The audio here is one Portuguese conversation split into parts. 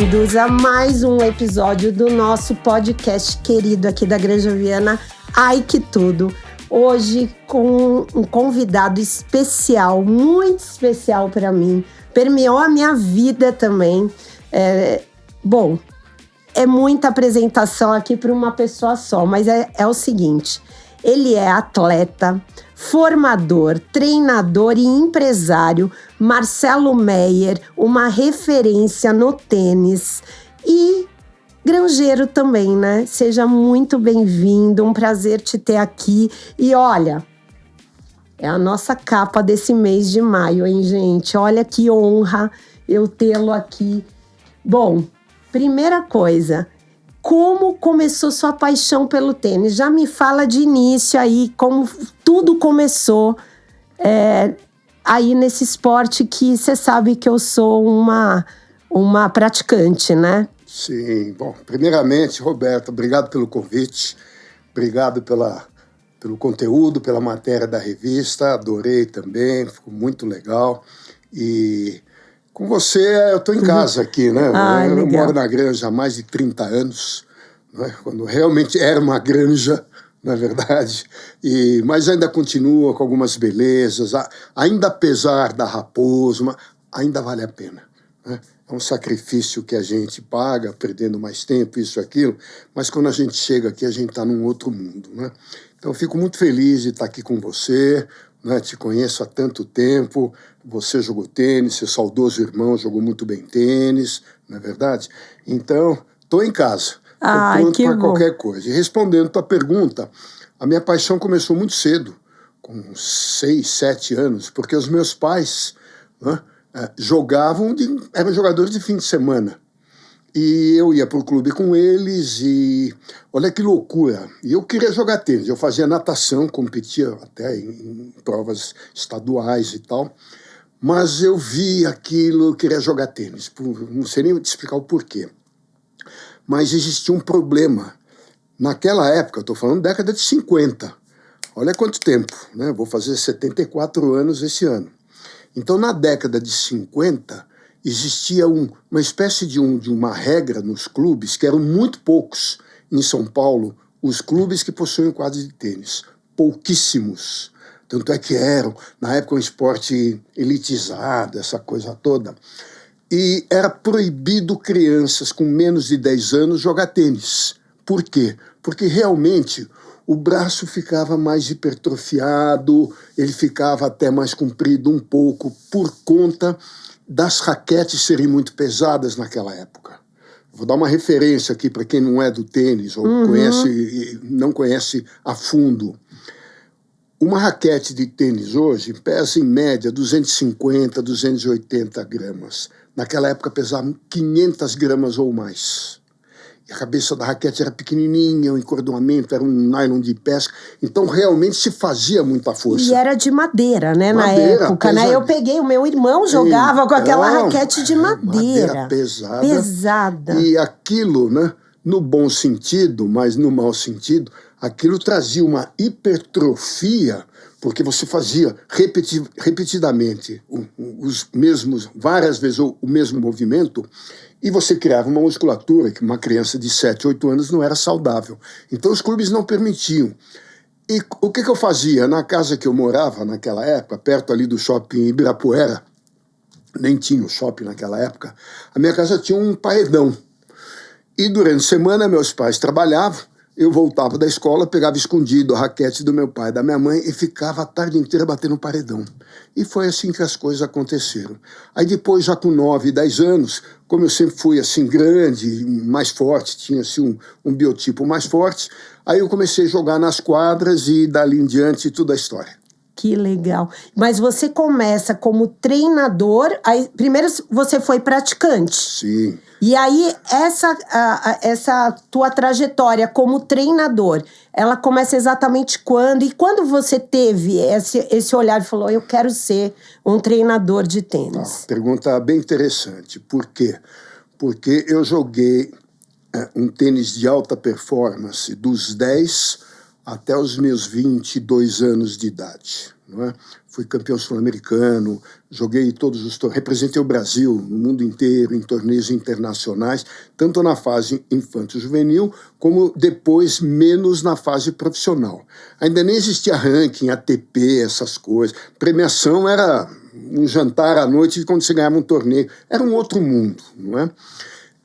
bem-vindos a mais um episódio do nosso podcast querido aqui da Granja Viana, Ai Que Tudo. Hoje com um convidado especial, muito especial para mim, permeou a minha vida também. Bom, é muita apresentação aqui para uma pessoa só, mas é o seguinte, ele é atleta, formador, treinador e empresário, Marcelo Meyer, uma referência no tênis e granjeiro também, né? Seja muito bem-vindo, um prazer te ter aqui. E olha, é a nossa capa desse mês de maio, hein, gente? Olha que honra eu tê-lo aqui. Bom, primeira coisa, como começou sua paixão pelo tênis? Já me fala de início aí, como tudo começou aí nesse esporte que você sabe que eu sou uma praticante, né? Sim, bom, primeiramente, Roberta, obrigado pelo convite, obrigado pelo conteúdo, pela matéria da revista, adorei também, ficou muito legal. E com você, eu estou em casa aqui, né? Eu moro na granja há mais de 30 anos, né? Quando realmente era uma granja, na verdade, mas ainda continua com algumas belezas, ainda apesar da raposa, ainda vale a pena, né? É um sacrifício que a gente paga, perdendo mais tempo, isso, aquilo, mas quando a gente chega aqui, a gente está num outro mundo, né? Então, eu fico muito feliz de estar aqui com você, né? Te conheço há tanto tempo, você jogou tênis, seu saudoso irmão jogou muito bem tênis, não é verdade? Então, estou em casa, estou pronto para qualquer coisa. E respondendo a tua pergunta, a minha paixão começou muito cedo, com 6, 7 anos, porque os meus pais, né, eram jogadores de fim de semana. E eu ia para o clube com eles e olha que loucura. E eu queria jogar tênis. Eu fazia natação, competia até em provas estaduais e tal. Mas eu vi aquilo, eu queria jogar tênis. Não sei nem te explicar o porquê. Mas existia um problema. Naquela época, eu estou falando década de 50. Olha quanto tempo, né? Vou fazer 74 anos esse ano. Então, na década de 50, existia uma espécie de uma regra nos clubes, que eram muito poucos em São Paulo, os clubes que possuíam quadros de tênis. Pouquíssimos. Tanto é que eram, na época, um esporte elitizado, essa coisa toda. E era proibido crianças com menos de 10 anos jogar tênis. Por quê? Porque realmente o braço ficava mais hipertrofiado, ele ficava até mais comprido um pouco por conta das raquetes serem muito pesadas naquela época. Vou dar uma referência aqui para quem não é do tênis ou não conhece a fundo. Uma raquete de tênis hoje pesa em média 250, 280 gramas. Naquela época pesava 500 gramas ou mais. E a cabeça da raquete era pequenininha, o encordoamento era um nylon de pesca, então realmente se fazia muita força. E era de madeira, né, na época, né? Eu peguei, o meu irmão jogava com aquela raquete de madeira. Pesada. E aquilo, né, no bom sentido, mas no mau sentido, aquilo trazia uma hipertrofia, porque você fazia repetidamente várias vezes o mesmo movimento, e você criava uma musculatura que uma criança de 7, 8 anos não era saudável. Então os clubes não permitiam. E o que eu fazia? Na casa que eu morava naquela época, perto ali do shopping Ibirapuera, nem tinha o shopping naquela época, a minha casa tinha um paredão. E durante a semana meus pais trabalhavam, eu voltava da escola, pegava escondido a raquete do meu pai e da minha mãe e ficava a tarde inteira batendo no paredão. E foi assim que as coisas aconteceram. Aí depois, já com 9, 10 anos, como eu sempre fui assim grande, mais forte, tinha assim um biotipo mais forte, aí eu comecei a jogar nas quadras e dali em diante toda a história. Que legal. Mas você começa como treinador, aí primeiro você foi praticante. Sim. E aí essa tua trajetória como treinador, ela começa exatamente quando? E quando você teve esse olhar e falou, eu quero ser um treinador de tênis? Pergunta bem interessante. Por quê? Porque eu joguei um tênis de alta performance dos 10 até os meus 22 anos de idade. não é? Fui campeão sul-americano, joguei todos os representei o Brasil no mundo inteiro em torneios internacionais, tanto na fase infanto-juvenil como depois menos na fase profissional. Ainda nem existia ranking, ATP, essas coisas. Premiação era um jantar à noite quando você ganhava um torneio. Era um outro mundo, não é?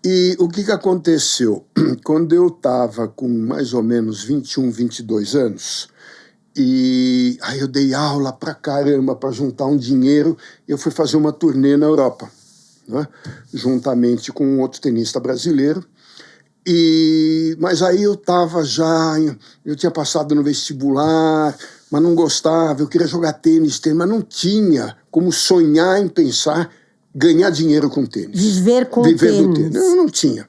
E o que aconteceu? Quando eu estava com mais ou menos 21, 22 anos, e aí eu dei aula pra caramba para juntar um dinheiro, e eu fui fazer uma turnê na Europa, né? Juntamente com um outro tenista brasileiro. Mas aí eu tinha passado no vestibular, mas não gostava, eu queria jogar tênis, mas não tinha como sonhar em pensar ganhar dinheiro com tênis. Viver do tênis. Eu não tinha.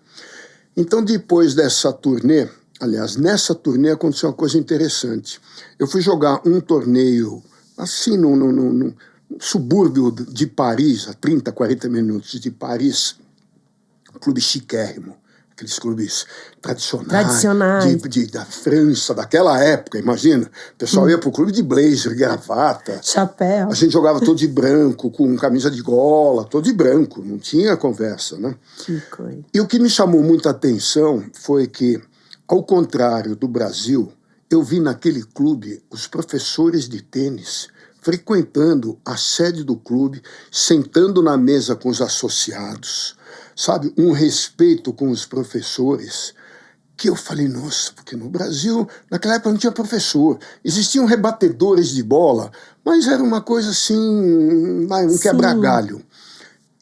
Então, depois dessa turnê, aliás, nessa turnê aconteceu uma coisa interessante. Eu fui jogar um torneio, assim, num subúrbio de Paris, a 30, 40 minutos de Paris, um clube chiquérrimo, aqueles clubes tradicionais. Da França, daquela época, imagina. O pessoal ia pro clube de blazer, gravata. Chapéu. A gente jogava todo de branco, com camisa de gola, todo de branco, não tinha conversa, né? Que coisa. E o que me chamou muita atenção foi que, ao contrário do Brasil, eu vi naquele clube os professores de tênis frequentando a sede do clube, sentando na mesa com os associados, sabe? Um respeito com os professores, que eu falei, nossa, porque no Brasil, naquela época não tinha professor, existiam rebatedores de bola, mas era uma coisa assim, um quebra-galho.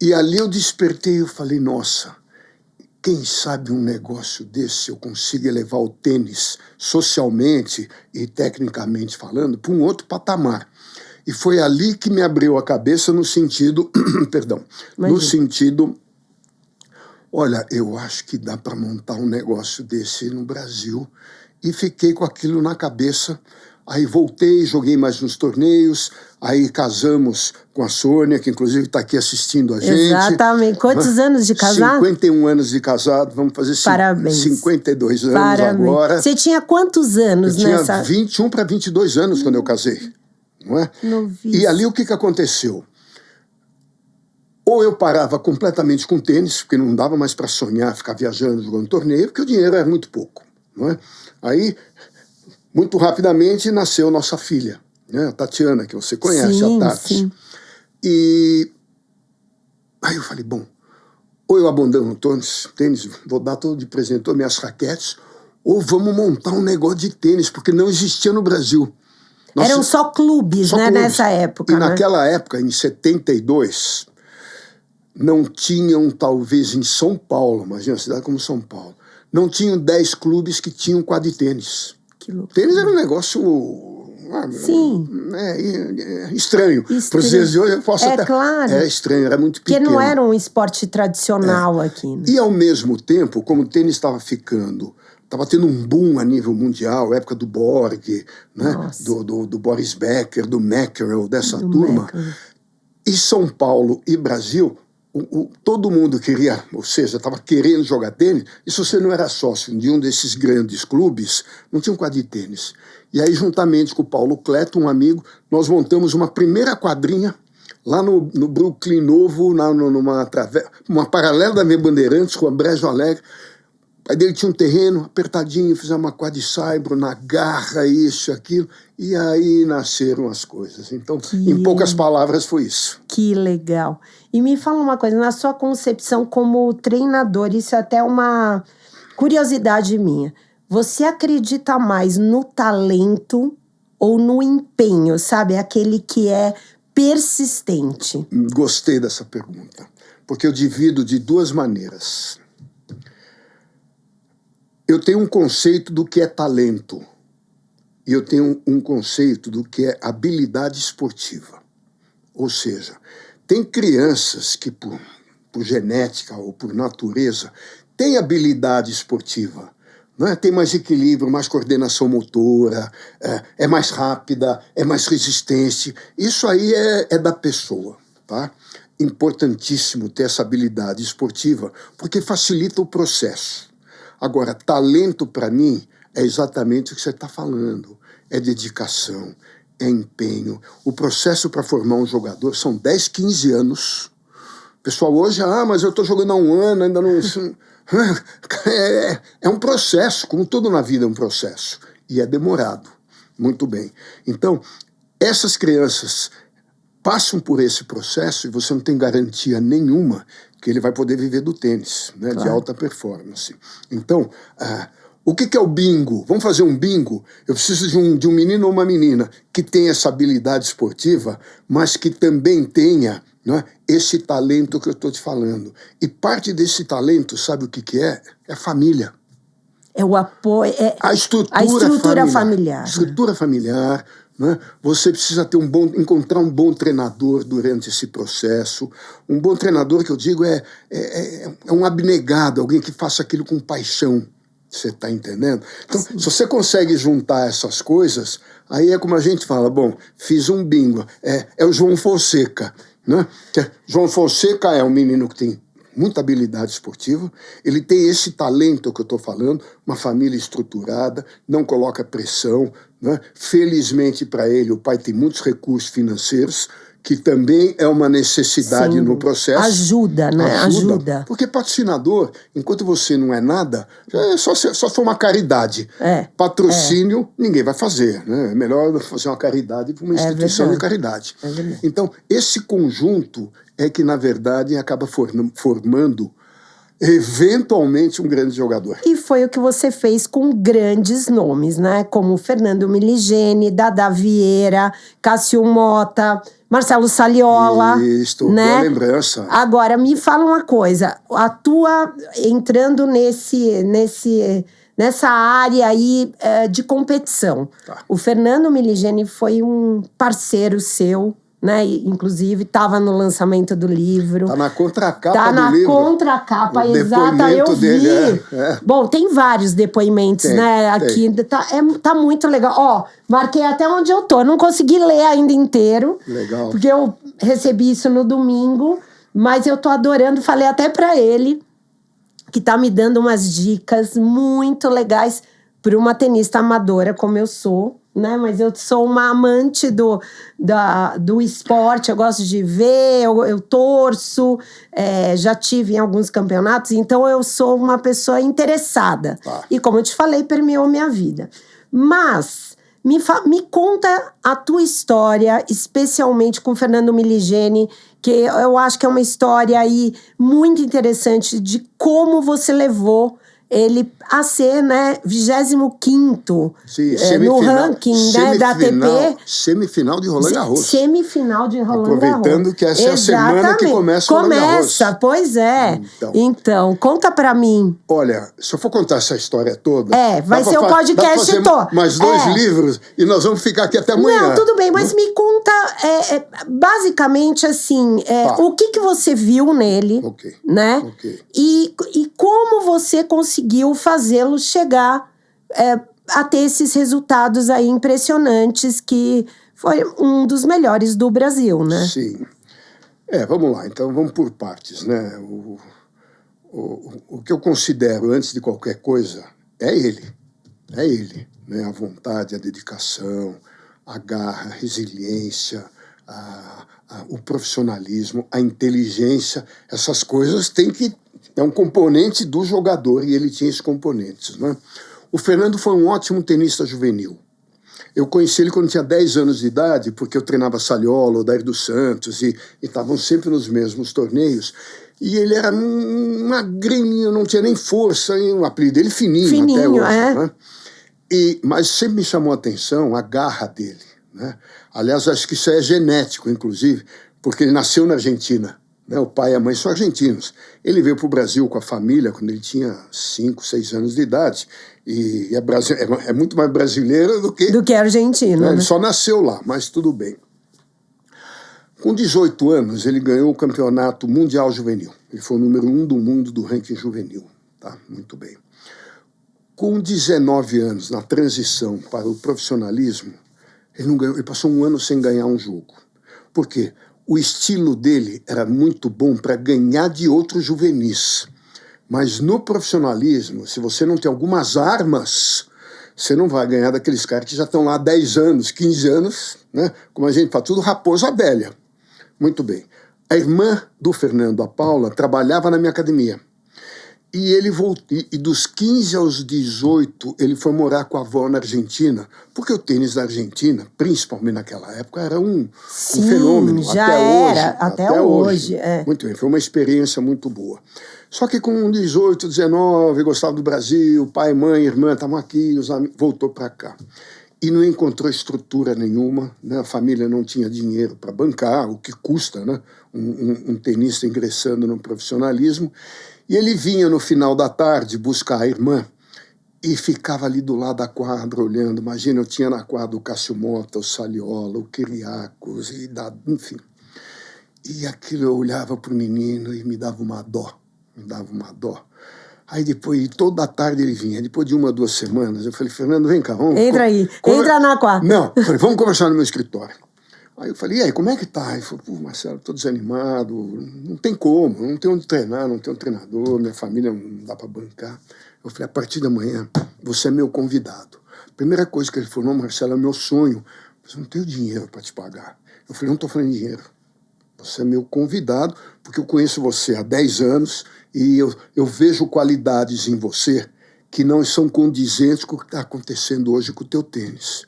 E ali eu despertei e falei, nossa, quem sabe um negócio desse eu consiga elevar o tênis socialmente e tecnicamente falando para um outro patamar. E foi ali que me abriu a cabeça no sentido, perdão, no sentido, olha, eu acho que dá para montar um negócio desse no Brasil. E fiquei com aquilo na cabeça. Aí voltei, joguei mais uns torneios, aí casamos com a Sônia, que inclusive está aqui assistindo a gente. Exatamente. Quantos anos de casado? 51 anos de casado, vamos fazer 52 anos agora. Você tinha quantos anos nessa? Eu tinha 21 para 22 anos quando eu casei, não é? Novíssimo. E ali o que aconteceu? Ou eu parava completamente com tênis, porque não dava mais para sonhar, ficar viajando, jogando torneio, porque o dinheiro era muito pouco, não é? Aí, muito rapidamente, nasceu nossa filha, né? A Tatiana, que você conhece, a Tati. Sim. E aí eu falei, bom, ou eu abandono o tênis, vou dar todo de presente minhas raquetes, ou vamos montar um negócio de tênis, porque não existia no Brasil. Eram só clubes, né, nessa época. E naquela época, em 72, não tinham, talvez em São Paulo, imagina uma cidade como São Paulo, não tinham 10 clubes que tinham quadra de tênis. Tênis era um negócio estranho. Para os dias de hoje eu posso até... Claro. Era estranho, era muito pequeno. Porque não era um esporte tradicional aqui. Né? E ao mesmo tempo, como o tênis estava tendo um boom a nível mundial, época do Borg, né? do Boris Becker, do McEnroe, dessa turma. E São Paulo e Brasil, todo mundo queria, ou seja, estava querendo jogar tênis, e se você não era sócio de um desses grandes clubes, não tinha um quadro de tênis. E aí, juntamente com o Paulo Cleto, um amigo, nós montamos uma primeira quadrinha lá no Brooklyn Novo, numa paralela da Avenida Bandeirantes, com a Brejo Alegre. Aí dele tinha um terreno apertadinho, fizemos uma quadra de saibro, na garra, isso, aquilo. E aí nasceram as coisas. Então, em poucas palavras, foi isso. Que legal. E me fala uma coisa, na sua concepção como treinador, isso é até uma curiosidade minha. Você acredita mais no talento ou no empenho, sabe? Aquele que é persistente. Gostei dessa pergunta, porque eu divido de duas maneiras. Eu tenho um conceito do que é talento e eu tenho um conceito do que é habilidade esportiva. Ou seja, tem crianças que por genética ou por natureza têm habilidade esportiva, né? Tem mais equilíbrio, mais coordenação motora, é mais rápida, é mais resistente. Isso aí é da pessoa, tá? Importantíssimo ter essa habilidade esportiva porque facilita o processo. Agora, talento, para mim, é exatamente o que você está falando. É dedicação, é empenho. O processo para formar um jogador são 10, 15 anos. O pessoal hoje, mas eu estou jogando há um ano, ainda não... É um processo, como tudo na vida é um processo. E é demorado. Muito bem. Então, essas crianças passam por esse processo e você não tem garantia nenhuma que ele vai poder viver do tênis, né, claro, de alta performance. Então, o que é o bingo? Vamos fazer um bingo? Eu preciso de um menino ou uma menina que tenha essa habilidade esportiva, mas que também tenha, né, esse talento que eu estou te falando. E parte desse talento, sabe o que é? É a família. É o apoio, a estrutura familiar. Estrutura familiar. Né? Você precisa encontrar um bom treinador durante esse processo. Um bom treinador, que eu digo, é um abnegado, alguém que faça aquilo com paixão. Você está entendendo? Então, sim, se você consegue juntar essas coisas, aí é como a gente fala, bom, fiz um bingo. É o João Fonseca. Né? João Fonseca é um menino que tem muita habilidade esportiva, ele tem esse talento que eu estou falando, uma família estruturada, não coloca pressão, né? Felizmente para ele, o pai tem muitos recursos financeiros, que também é uma necessidade, sim, no processo. Ajuda, né? Ajuda. Porque patrocinador, enquanto você não é nada, só for uma caridade. Patrocínio, ninguém vai fazer. Né? É melhor fazer uma caridade para uma instituição de caridade. Então, esse conjunto é que, na verdade, acaba formando eventualmente um grande jogador. E foi o que você fez com grandes nomes, né? Como Fernando Miligeni, Dada Vieira, Cássio Mota, Marcelo Saliola. Isso, né? Boa lembrança. Agora, me fala uma coisa. A tua, entrando nessa área aí de competição. Tá. O Fernando Miligeni foi um parceiro seu, né? Inclusive, estava no lançamento do livro. Está na contracapa do livro. Está na contracapa, exata, eu vi. Dele Bom, tem vários depoimentos, né? Aqui tá muito legal. Ó, marquei até onde eu tô. Não consegui ler ainda inteiro. Legal. Porque eu recebi isso no domingo, mas eu tô adorando. Falei até para ele que tá me dando umas dicas muito legais para uma tenista amadora como eu sou. Né? Mas eu sou uma amante do esporte, eu gosto de ver, eu torço, já tive em alguns campeonatos, então eu sou uma pessoa interessada. E como eu te falei, permeou minha vida. Mas me conta a tua história, especialmente com o Fernando Miligeni, que eu acho que é uma história aí muito interessante de como você levou ele a ser, né, 25º no ranking, né, da ATP. Semifinal de Roland Garros. Semifinal de Roland Garros. Aproveitando que essa é a semana que começa o Roland Garros. Pois é. Então, conta pra mim. Olha, se eu for contar essa história toda... vai ser o podcast todo. Mais 2 livros e nós vamos ficar aqui até amanhã. Não, tudo bem, mas me conta, basicamente assim, o que você viu nele, né? E como você conseguiu fazê-lo chegar a ter esses resultados aí impressionantes, que foi um dos melhores do Brasil, né? Sim. Vamos lá, então vamos por partes, né? O que eu considero, antes de qualquer coisa, é ele, né? A vontade, a dedicação, a garra, a resiliência, o profissionalismo, a inteligência, essas coisas têm que... É um componente do jogador e ele tinha esses componentes, né? O Fernando foi um ótimo tenista juvenil. Eu conheci ele quando tinha 10 anos de idade, porque eu treinava Saliola, Odair dos Santos, e estavam sempre nos mesmos torneios. E ele era magrinho, não tinha nem força, e o apelido dele fininho até hoje. Né? Mas sempre me chamou a atenção a garra dele. Né? Aliás, acho que isso é genético, inclusive, porque ele nasceu na Argentina. O pai e a mãe são argentinos. Ele veio para o Brasil com a família quando ele tinha 5, 6 anos de idade. E é muito mais brasileiro do que argentino. Né? Ele só nasceu lá, mas tudo bem. Com 18 anos, ele ganhou o campeonato mundial juvenil. Ele foi o número 1 do mundo do ranking juvenil. Tá? Muito bem. Com 19 anos, na transição para o profissionalismo, ele passou um ano sem ganhar um jogo. Por quê? O estilo dele era muito bom para ganhar de outros juvenis. Mas no profissionalismo, se você não tem algumas armas, Você não vai ganhar daqueles caras que já estão lá há 10 anos, 15 anos, né? Como a gente fala, tudo raposa velha. Muito bem. A irmã do Fernando, a Paula, trabalhava na minha academia. E ele voltou, e dos 15 aos 18, ele foi morar com a avó na Argentina, porque o tênis da Argentina, principalmente naquela época, era um fenômeno. Já até era, hoje, até hoje. É. Muito bem, foi uma experiência muito boa. Só que com 18, 19, gostava do Brasil, pai, mãe, irmã, estavam aqui, os amigos, voltou para cá. E não encontrou estrutura nenhuma, né? A família não tinha dinheiro para bancar, o que custa, né? Um tenista ingressando no profissionalismo. E ele vinha no final da tarde buscar a irmã e ficava ali do lado da quadra olhando. Imagina, eu tinha na quadra o Cássio Mota, o Saliola, o Kiriakos, enfim. E aquilo eu olhava para o menino e me dava uma dó. Aí depois, toda a tarde ele vinha. Depois de 1 ou 2 semanas, eu falei, Fernando, vem cá, vamos... Entra aí, entra na quadra. Não, eu falei, vamos conversar no meu escritório. Aí eu falei, e aí, como é que tá? Ele falou, pô, Marcelo, tô desanimado, não tem como, não tem onde treinar, não tem um treinador, minha família não dá para bancar. Eu falei, a partir da manhã, você é meu convidado. Primeira coisa que ele falou, não, Marcelo, é meu sonho, mas eu não tenho dinheiro para te pagar. Eu falei, não estou falando de dinheiro. Você é meu convidado, porque eu conheço você há 10 anos e eu vejo qualidades em você que não são condizentes com o que está acontecendo hoje com o teu tênis.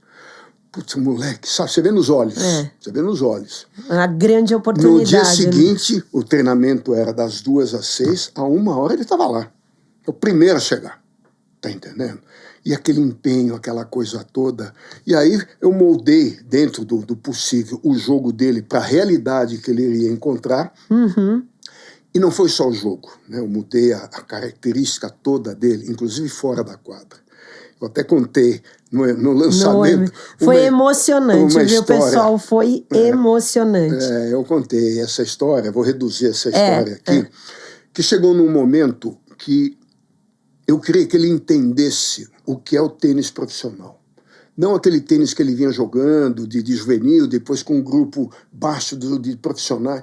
Putz, moleque, sabe, você vê nos olhos. Você vê nos olhos. Uma grande oportunidade. No dia seguinte, né? O treinamento era das 2 às 6, a 1 hora ele estava lá. O primeiro a chegar. Tá entendendo? E aquele empenho, aquela coisa toda. E aí eu moldei, dentro do possível, o jogo dele para a realidade que ele iria encontrar. Uhum. E não foi só o jogo, né? Eu mudei a característica toda dele, inclusive fora da quadra. Eu até contei no lançamento. Foi emocionante, viu, pessoal? Foi emocionante. Eu contei essa história, vou reduzir essa história aqui, que chegou num momento que eu queria que ele entendesse o que é o tênis profissional. Não aquele tênis que ele vinha jogando de juvenil, depois com um grupo baixo de profissionais.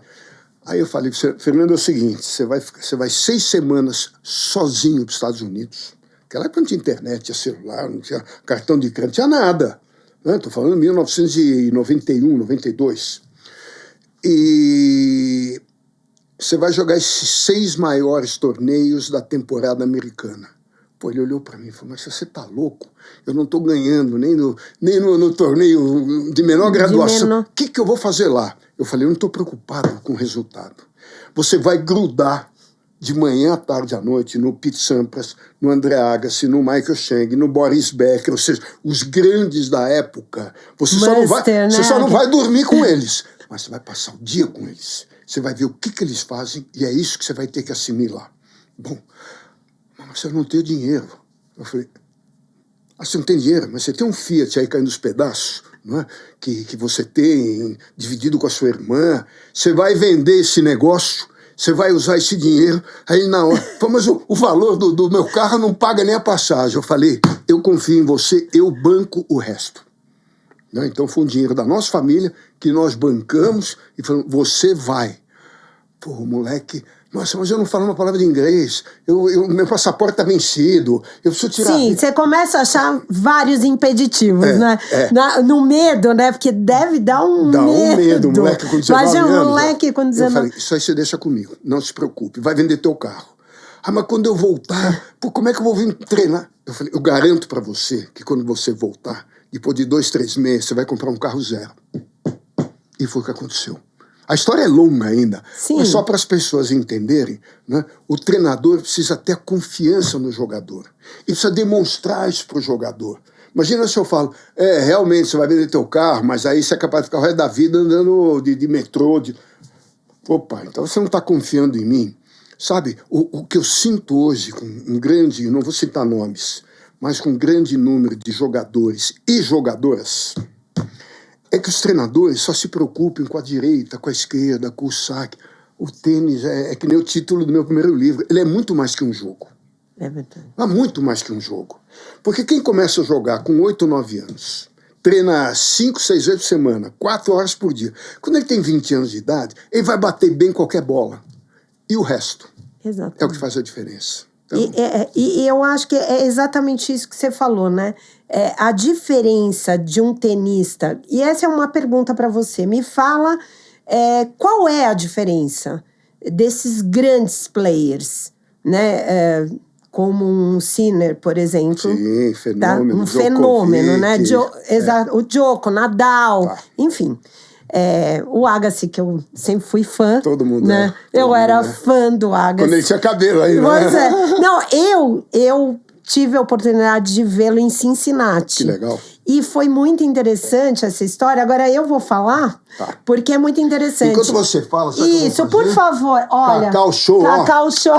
Aí eu falei, Fernando, é o seguinte, você vai 6 semanas sozinho para os Estados Unidos. Naquela época não tinha internet, tinha celular, não tinha cartão de crédito, não tinha nada. Estou falando de 1991, 92. E você vai jogar esses 6 maiores torneios da temporada americana. Pô, ele olhou para mim e falou, mas você tá louco? Eu não estou ganhando nem no torneio de menor graduação. O que eu vou fazer lá? Eu falei, eu não estou preocupado com o resultado. Você vai grudar de manhã à tarde à noite no Pete Sampras, no André Agassi, no Michael Chang, no Boris Becker, ou seja, os grandes da época. Você só não vai dormir com eles, mas você vai passar o dia com eles. Você vai ver o que eles fazem e é isso que você vai ter que assimilar. Bom, mas eu não tenho dinheiro. Eu falei, você não tem dinheiro, mas você tem um Fiat aí caindo nos pedaços, não é? que você tem dividido com a sua irmã. Você vai vender esse negócio, você vai usar esse dinheiro, aí na hora... Mas o valor do meu carro não paga nem a passagem. Eu falei, eu confio em você, eu banco o resto. Né? Então foi um dinheiro da nossa família que nós bancamos e falamos, você vai. Pô, moleque... Nossa, mas eu não falo uma palavra de inglês, meu passaporte está vencido, eu preciso tirar... Sim, você começa a achar vários impeditivos, né? No medo, né? Porque deve dar um medo. Dá um medo, moleque com 19 anos. Imagina um moleque com 19 anos. Eu falei, isso aí você deixa comigo, não se preocupe, vai vender teu carro. Ah, mas quando eu voltar, pô, como é que eu vou vir treinar? Eu falei, eu garanto para você que quando você voltar, depois de 2, 3 meses, você vai comprar um carro zero. E foi o que aconteceu. A história é longa ainda, Sim. Mas só para as pessoas entenderem, né, o treinador precisa ter confiança no jogador. E precisa demonstrar isso para o jogador. Imagina se eu falo, realmente você vai vender teu carro, mas aí você é capaz de ficar o resto da vida andando de metrô. Opa, então você não está confiando em mim. Sabe, o que eu sinto hoje com um grande, não vou citar nomes, mas com um grande número de jogadores e jogadoras... é que os treinadores só se preocupem com a direita, com a esquerda, com o saque. O tênis é que nem o título do meu primeiro livro. Ele é muito mais que um jogo. É verdade. É muito mais que um jogo. Porque quem começa a jogar com 8, 9 anos, treina 5, 6 vezes por semana, 4 horas por dia. Quando ele tem 20 anos de idade, ele vai bater bem qualquer bola. E o resto? Exatamente. É o que faz a diferença. Então... E eu acho que é exatamente isso que você falou, né? A diferença de um tenista... E essa é uma pergunta para você. Me fala qual é a diferença desses grandes players, né? Como um Sinner, por exemplo. Sim, fenômeno. Tá? Um fenômeno, né? O Djoko, Nadal, enfim. O Agassi, que eu sempre fui fã. Todo mundo, né? Eu era fã do Agassi. Quando ele tinha cabelo aí, Pois né? Não, eu tive a oportunidade de vê-lo em Cincinnati. Que legal. E foi muito interessante essa história. Agora eu vou falar, porque é muito interessante. Enquanto você fala, sabe isso, por favor, olha. Cacau Show, Cacau Show.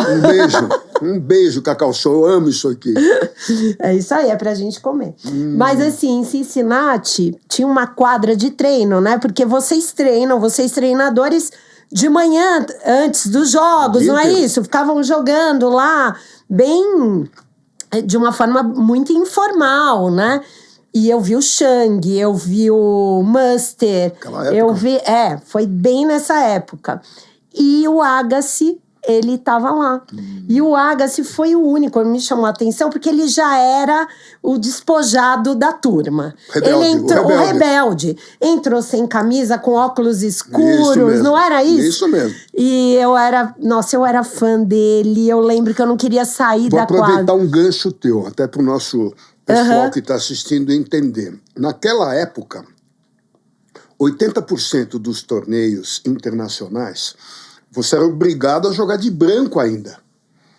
Um beijo, Cacau Show. Eu amo isso aqui. É isso aí, é pra gente comer. Mas assim, em Cincinnati, tinha uma quadra de treino, né? Porque vocês treinadores, de manhã, antes dos jogos, não é isso? Ficavam jogando lá, bem... de uma forma muito informal, né? E eu vi o Chang, eu vi o Muster. Eu vi... foi bem nessa época. E o Agassi, ele estava lá. E o Agassi foi o único, me chamou a atenção, porque ele já era o despojado da turma. O rebelde. Entrou sem camisa, com óculos escuros, não era isso? Isso mesmo. E eu era fã dele, eu lembro que eu não queria sair da quadra. Vou aproveitar um gancho teu, até para o nosso pessoal que está assistindo entender. Naquela época, 80% dos torneios internacionais, você era obrigado a jogar de branco ainda.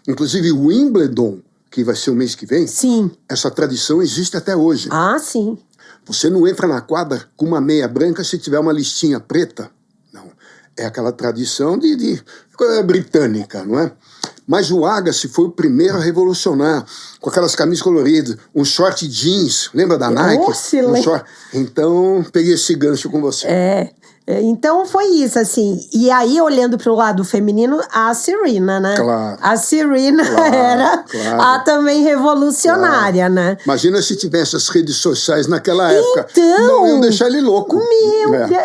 Inclusive o Wimbledon, que vai ser o mês que vem, sim, essa tradição existe até hoje. Ah, sim. Você não entra na quadra com uma meia branca se tiver uma listinha preta. Não. É aquela tradição de britânica, não é? Mas o Agassi foi o primeiro a revolucionar, com aquelas camisas coloridas, um short jeans, lembra da Nike? Então, peguei esse gancho com você. Então foi isso, assim. E aí, olhando para o lado feminino, a Serena, né? Claro. A Serena era a também revolucionária, né? Imagina se tivesse as redes sociais naquela época. Não iam deixar ele louco.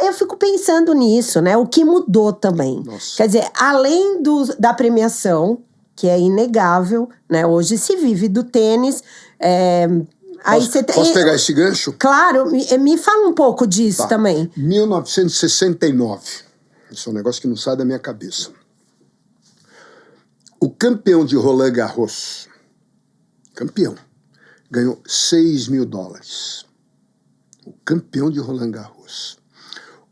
Eu fico pensando nisso, né? O que mudou também. Nossa. Quer dizer, além da premiação, que é inegável, né? Hoje se vive do tênis. Posso pegar esse gancho? Claro, me fala um pouco disso também. 1969. Isso é um negócio que não sai da minha cabeça. O campeão de Roland Garros, ganhou $6 mil. O campeão de Roland Garros.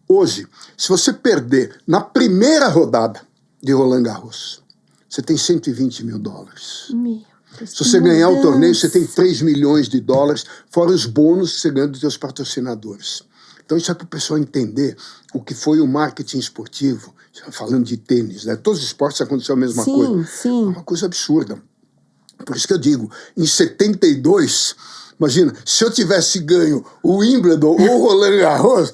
Hoje, se você perder na primeira rodada de Roland Garros, você tem $120 mil. Se você ganhar o torneio, você tem $3 milhões, fora os bônus que você ganha dos seus patrocinadores. Então isso é para o pessoal entender o que foi o marketing esportivo, falando de tênis, né? Todos os esportes aconteceu a mesma coisa. Sim. É uma coisa absurda. Por isso que eu digo, em 72... Imagina, se eu tivesse ganho o Wimbledon ou o Roland Garros,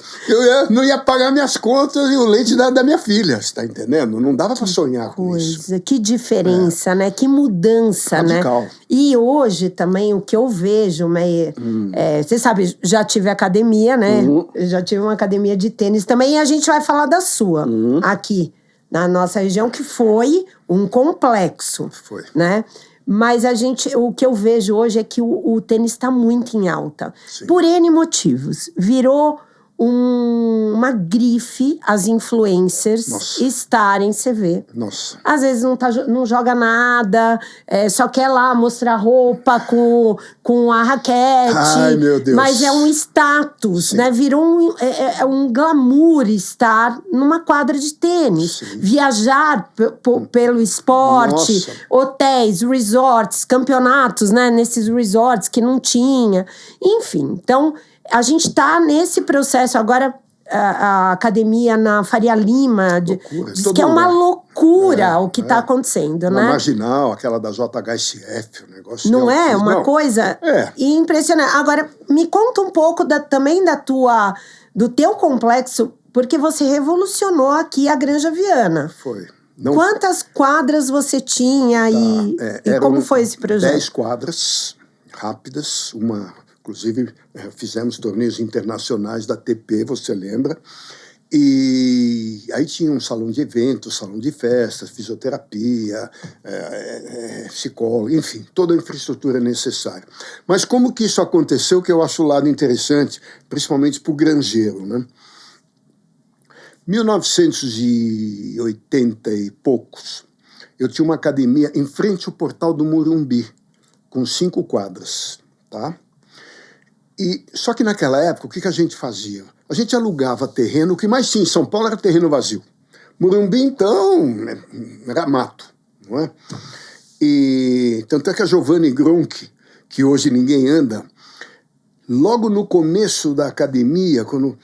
não ia pagar minhas contas e o leite da minha filha, você tá entendendo? Não dava para sonhar com isso. Que diferença, né? Que mudança, radical, né? E hoje também o que eu vejo, né? Você sabe, já tive academia, né? Já tive uma academia de tênis também, e a gente vai falar da sua aqui, na nossa região, que foi um complexo. Foi. Né? Mas o que eu vejo hoje é que o tênis está muito em alta. Sim. Por N motivos. Virou uma grife as influencers estarem, você vê. Nossa. Às vezes não joga nada, só quer lá mostrar roupa com a raquete. Ai, meu Deus. Mas é um status, né? Virou um glamour estar numa quadra de tênis. Sim. Viajar pelo esporte, hotéis, resorts, campeonatos, né? Nesses resorts que não tinha. Enfim, então... A gente está nesse processo agora, a academia na Faria Lima, diz que é uma loucura o que está acontecendo, né? Marginal, aquela da JHSF, o negócio... Não é? Uma coisa impressionante. Agora, me conta um pouco também do teu complexo, porque você revolucionou aqui a Granja Viana. Foi. Quantas quadras você tinha e como foi esse projeto? 10 quadras rápidas, Inclusive, fizemos torneios internacionais da ATP, você lembra? E aí tinha um salão de eventos, salão de festas, fisioterapia, psicólogo, enfim, toda a infraestrutura necessária. Mas como que isso aconteceu, que eu acho o lado interessante, principalmente para o granjeiro, né? 1980 e poucos, eu tinha uma academia em frente ao portal do Morumbi, com 5 quadras, tá? Só que naquela época, o que a gente fazia? A gente alugava terreno, o que mais tinha em São Paulo era terreno vazio. Morumbi, então, era mato, não é? E tanto é que a Giovanni Gronchi, que hoje ninguém anda, logo no começo da academia, quando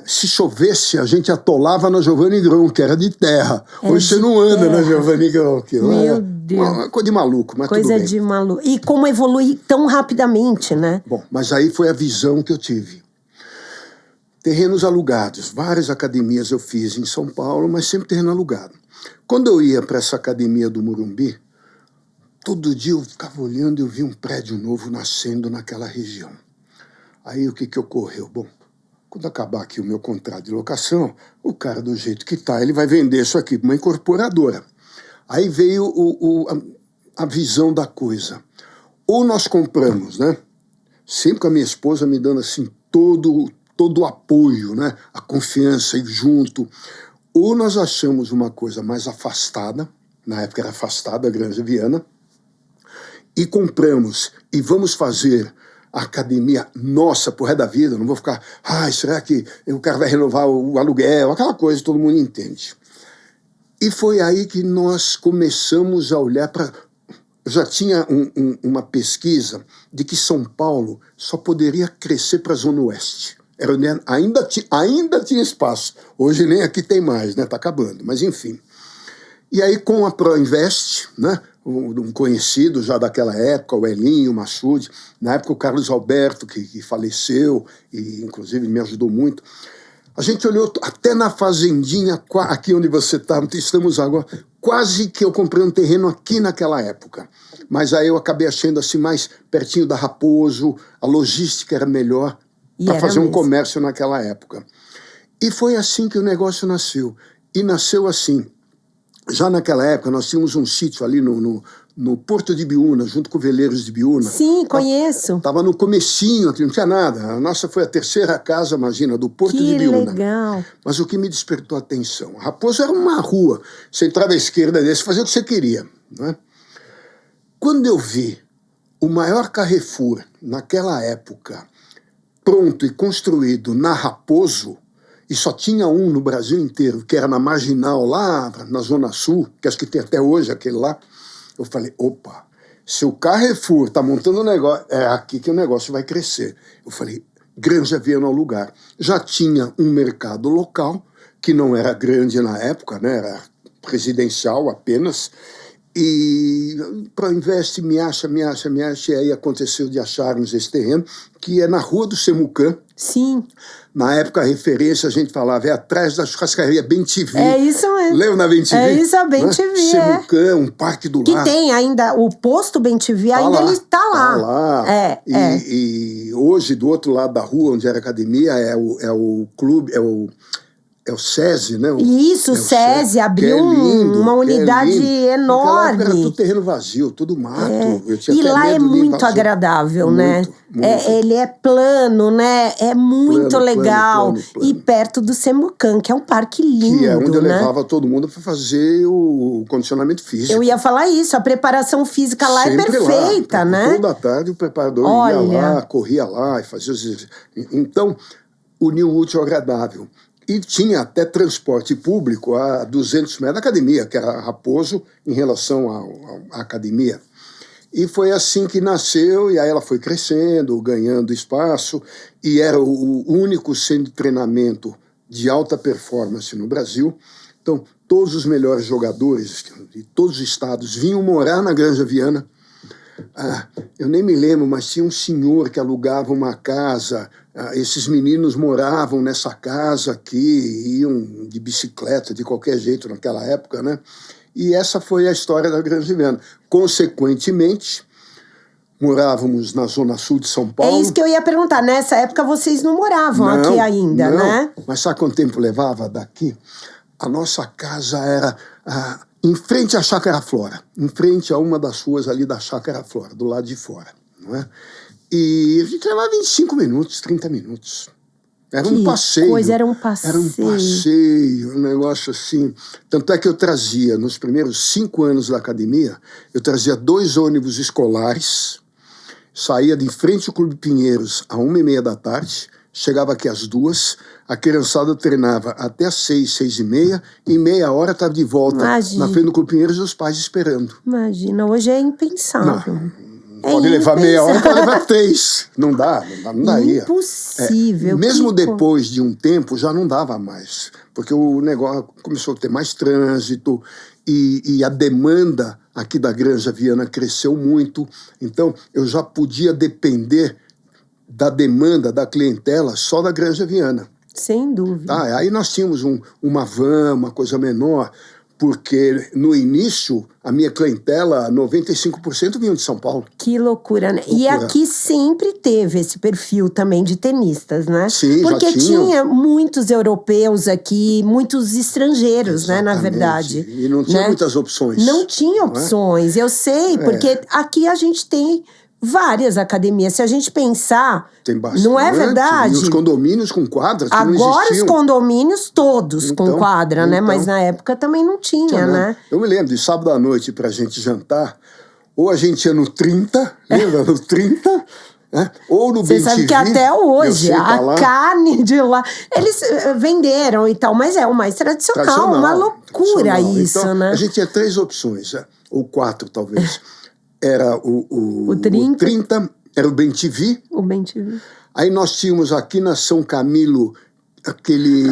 se chovesse, a gente atolava na Giovanni Gronchi, que era de terra. Hoje você não anda na Giovanni Gronchi. Meu Deus. Uma coisa de maluco, mas coisa tudo bem. De maluco. E como evolui tão rapidamente, né? Bom, mas aí foi a visão que eu tive. Terrenos alugados, várias academias eu fiz em São Paulo, mas sempre terreno alugado. Quando eu ia para essa academia do Morumbi, todo dia eu ficava olhando e eu vi um prédio novo nascendo naquela região. Aí o que ocorreu? Bom, quando acabar aqui o meu contrato de locação, o cara do jeito que tá, ele vai vender isso aqui para uma incorporadora. Aí veio a visão da coisa. Ou nós compramos, né? Sempre com a minha esposa me dando assim todo o apoio, né? A confiança e junto. Ou nós achamos uma coisa mais afastada, na época era afastada a Granja Viana, e compramos e vamos fazer a academia nossa pro resto da vida, não vou ficar, será que o cara vai renovar o aluguel, aquela coisa que todo mundo entende. E foi aí que nós começamos a olhar para... Eu já tinha uma pesquisa de que São Paulo só poderia crescer para a Zona Oeste. Ainda tinha espaço. Hoje nem aqui tem mais, né? Está acabando, mas enfim. E aí com a Proinvest, né? Um conhecido já daquela época, o Elinho, o Massude, na época o Carlos Alberto, que faleceu e inclusive me ajudou muito, a gente olhou até na fazendinha, aqui onde você está, estamos agora, quase que eu comprei um terreno aqui naquela época. Mas aí eu acabei achando assim mais pertinho da Raposo, a logística era melhor para fazer um comércio naquela época. E foi assim que o negócio nasceu. E nasceu assim. Já naquela época, nós tínhamos um sítio ali no Porto de Biúna, junto com Veleiros de Biúna. Sim, conheço. Estava no comecinho, não tinha nada. A nossa foi a 3ª casa, imagina, do Porto de Biúna. Que legal. Mas o que me despertou a atenção, a Raposo era uma rua. Você entrava à esquerda desse, fazia o que você queria. Né? Quando eu vi o maior Carrefour, naquela época, pronto e construído na Raposo, e só tinha um no Brasil inteiro, que era na Marginal, lá na Zona Sul, que acho que tem até hoje aquele lá. Eu falei, opa, se o Carrefour está montando um negócio, é aqui que o negócio vai crescer. Eu falei, Granja Viana é o lugar. Já tinha um mercado local, que não era grande na época, né? Era residencial apenas, e Proinvest me acha, e aí aconteceu de acharmos esse terreno, que é na Rua do Semucã. Sim. Na época, a referência, a gente falava, é atrás da churrascaria Bem-TV. É isso mesmo. Lembra na Bem-TV? É isso, a Bem-TV, né? Semucã, um parque do que lado. Que tem ainda, o posto Bem-TV, ainda ele está lá. Tá lá. E hoje, do outro lado da rua, onde era a academia, é o clube, é o SESI, né? Isso, o SESI abriu uma unidade enorme. Era tudo terreno vazio, tudo mato. E lá é muito agradável, né? Muito. Ele é plano, né? É muito legal. Plano. E perto do Semucã, que é um parque lindo, que é onde eu né? levava todo mundo para fazer o condicionamento físico. Eu ia falar isso, a preparação física lá é perfeita, lá, né? Toda tarde o preparador ia lá, corria lá e fazia os exercícios. Então, uniu o útil ao agradável. E tinha até transporte público a 200 metros da academia, que era Raposo, em relação à academia. E foi assim que nasceu, e aí ela foi crescendo, ganhando espaço, e era o único centro de treinamento de alta performance no Brasil. Então, todos os melhores jogadores de todos os estados vinham morar na Granja Viana. Eu nem me lembro, mas tinha um senhor que alugava uma casa. Esses meninos moravam nessa casa aqui, iam de bicicleta, de qualquer jeito naquela época, né? E essa foi a história da Granja Viana. Consequentemente, morávamos na zona sul de São Paulo. É isso que eu ia perguntar. Nessa época vocês não moravam aqui ainda, né? Mas sabe quanto tempo levava daqui? A nossa casa era em frente à Chácara Flora, em frente a uma das ruas ali da Chácara Flora, do lado de fora, não é? E a gente levava 25 minutos, 30 minutos. Era um passeio. Era um passeio. Era um passeio, um negócio assim. Tanto é que eu trazia, nos primeiros 5 anos da academia, eu trazia 2 ônibus escolares, saía de frente ao Clube Pinheiros às 1h30 da tarde, chegava aqui às 2, a criançada treinava até às 6, 6h30, e meia hora estava de volta na frente do Clube Pinheiros e os pais esperando. Imagina, hoje é impensável. Pode levar meia hora, pode levar 3. Não daria. Impossível. Mesmo depois de um tempo, já não dava mais. Porque o negócio começou a ter mais trânsito e a demanda aqui da Granja Viana cresceu muito. Então, eu já podia depender da demanda da clientela só da Granja Viana. Sem dúvida. Aí nós tínhamos uma van, uma coisa menor, porque no início a minha clientela, 95% vinham de São Paulo. Que loucura, né? E aqui sempre teve esse perfil também de tenistas, né? Sim, porque já tinha muitos europeus aqui, muitos estrangeiros, né, na verdade. E não tinha muitas opções. Não tinha opções, eu sei, porque aqui a gente tem várias academias. Se a gente pensar, tem bastante, não é verdade? E os condomínios com quadras que agora não existiam. Os condomínios todos com quadra, né? Mas na época também não tinha, né? Eu me lembro de sábado à noite pra gente jantar, ou a gente ia no 30, lembra? No 30, né? Ou no BTV. Você sabe que até hoje a carne de lá, eles venderam e tal, mas é o mais tradicional. Uma loucura isso, então, né? A gente tinha 3 opções, ou 4 talvez. Era o 30, era o BTV. O BTV. Aí nós tínhamos aqui na São Camilo aquele...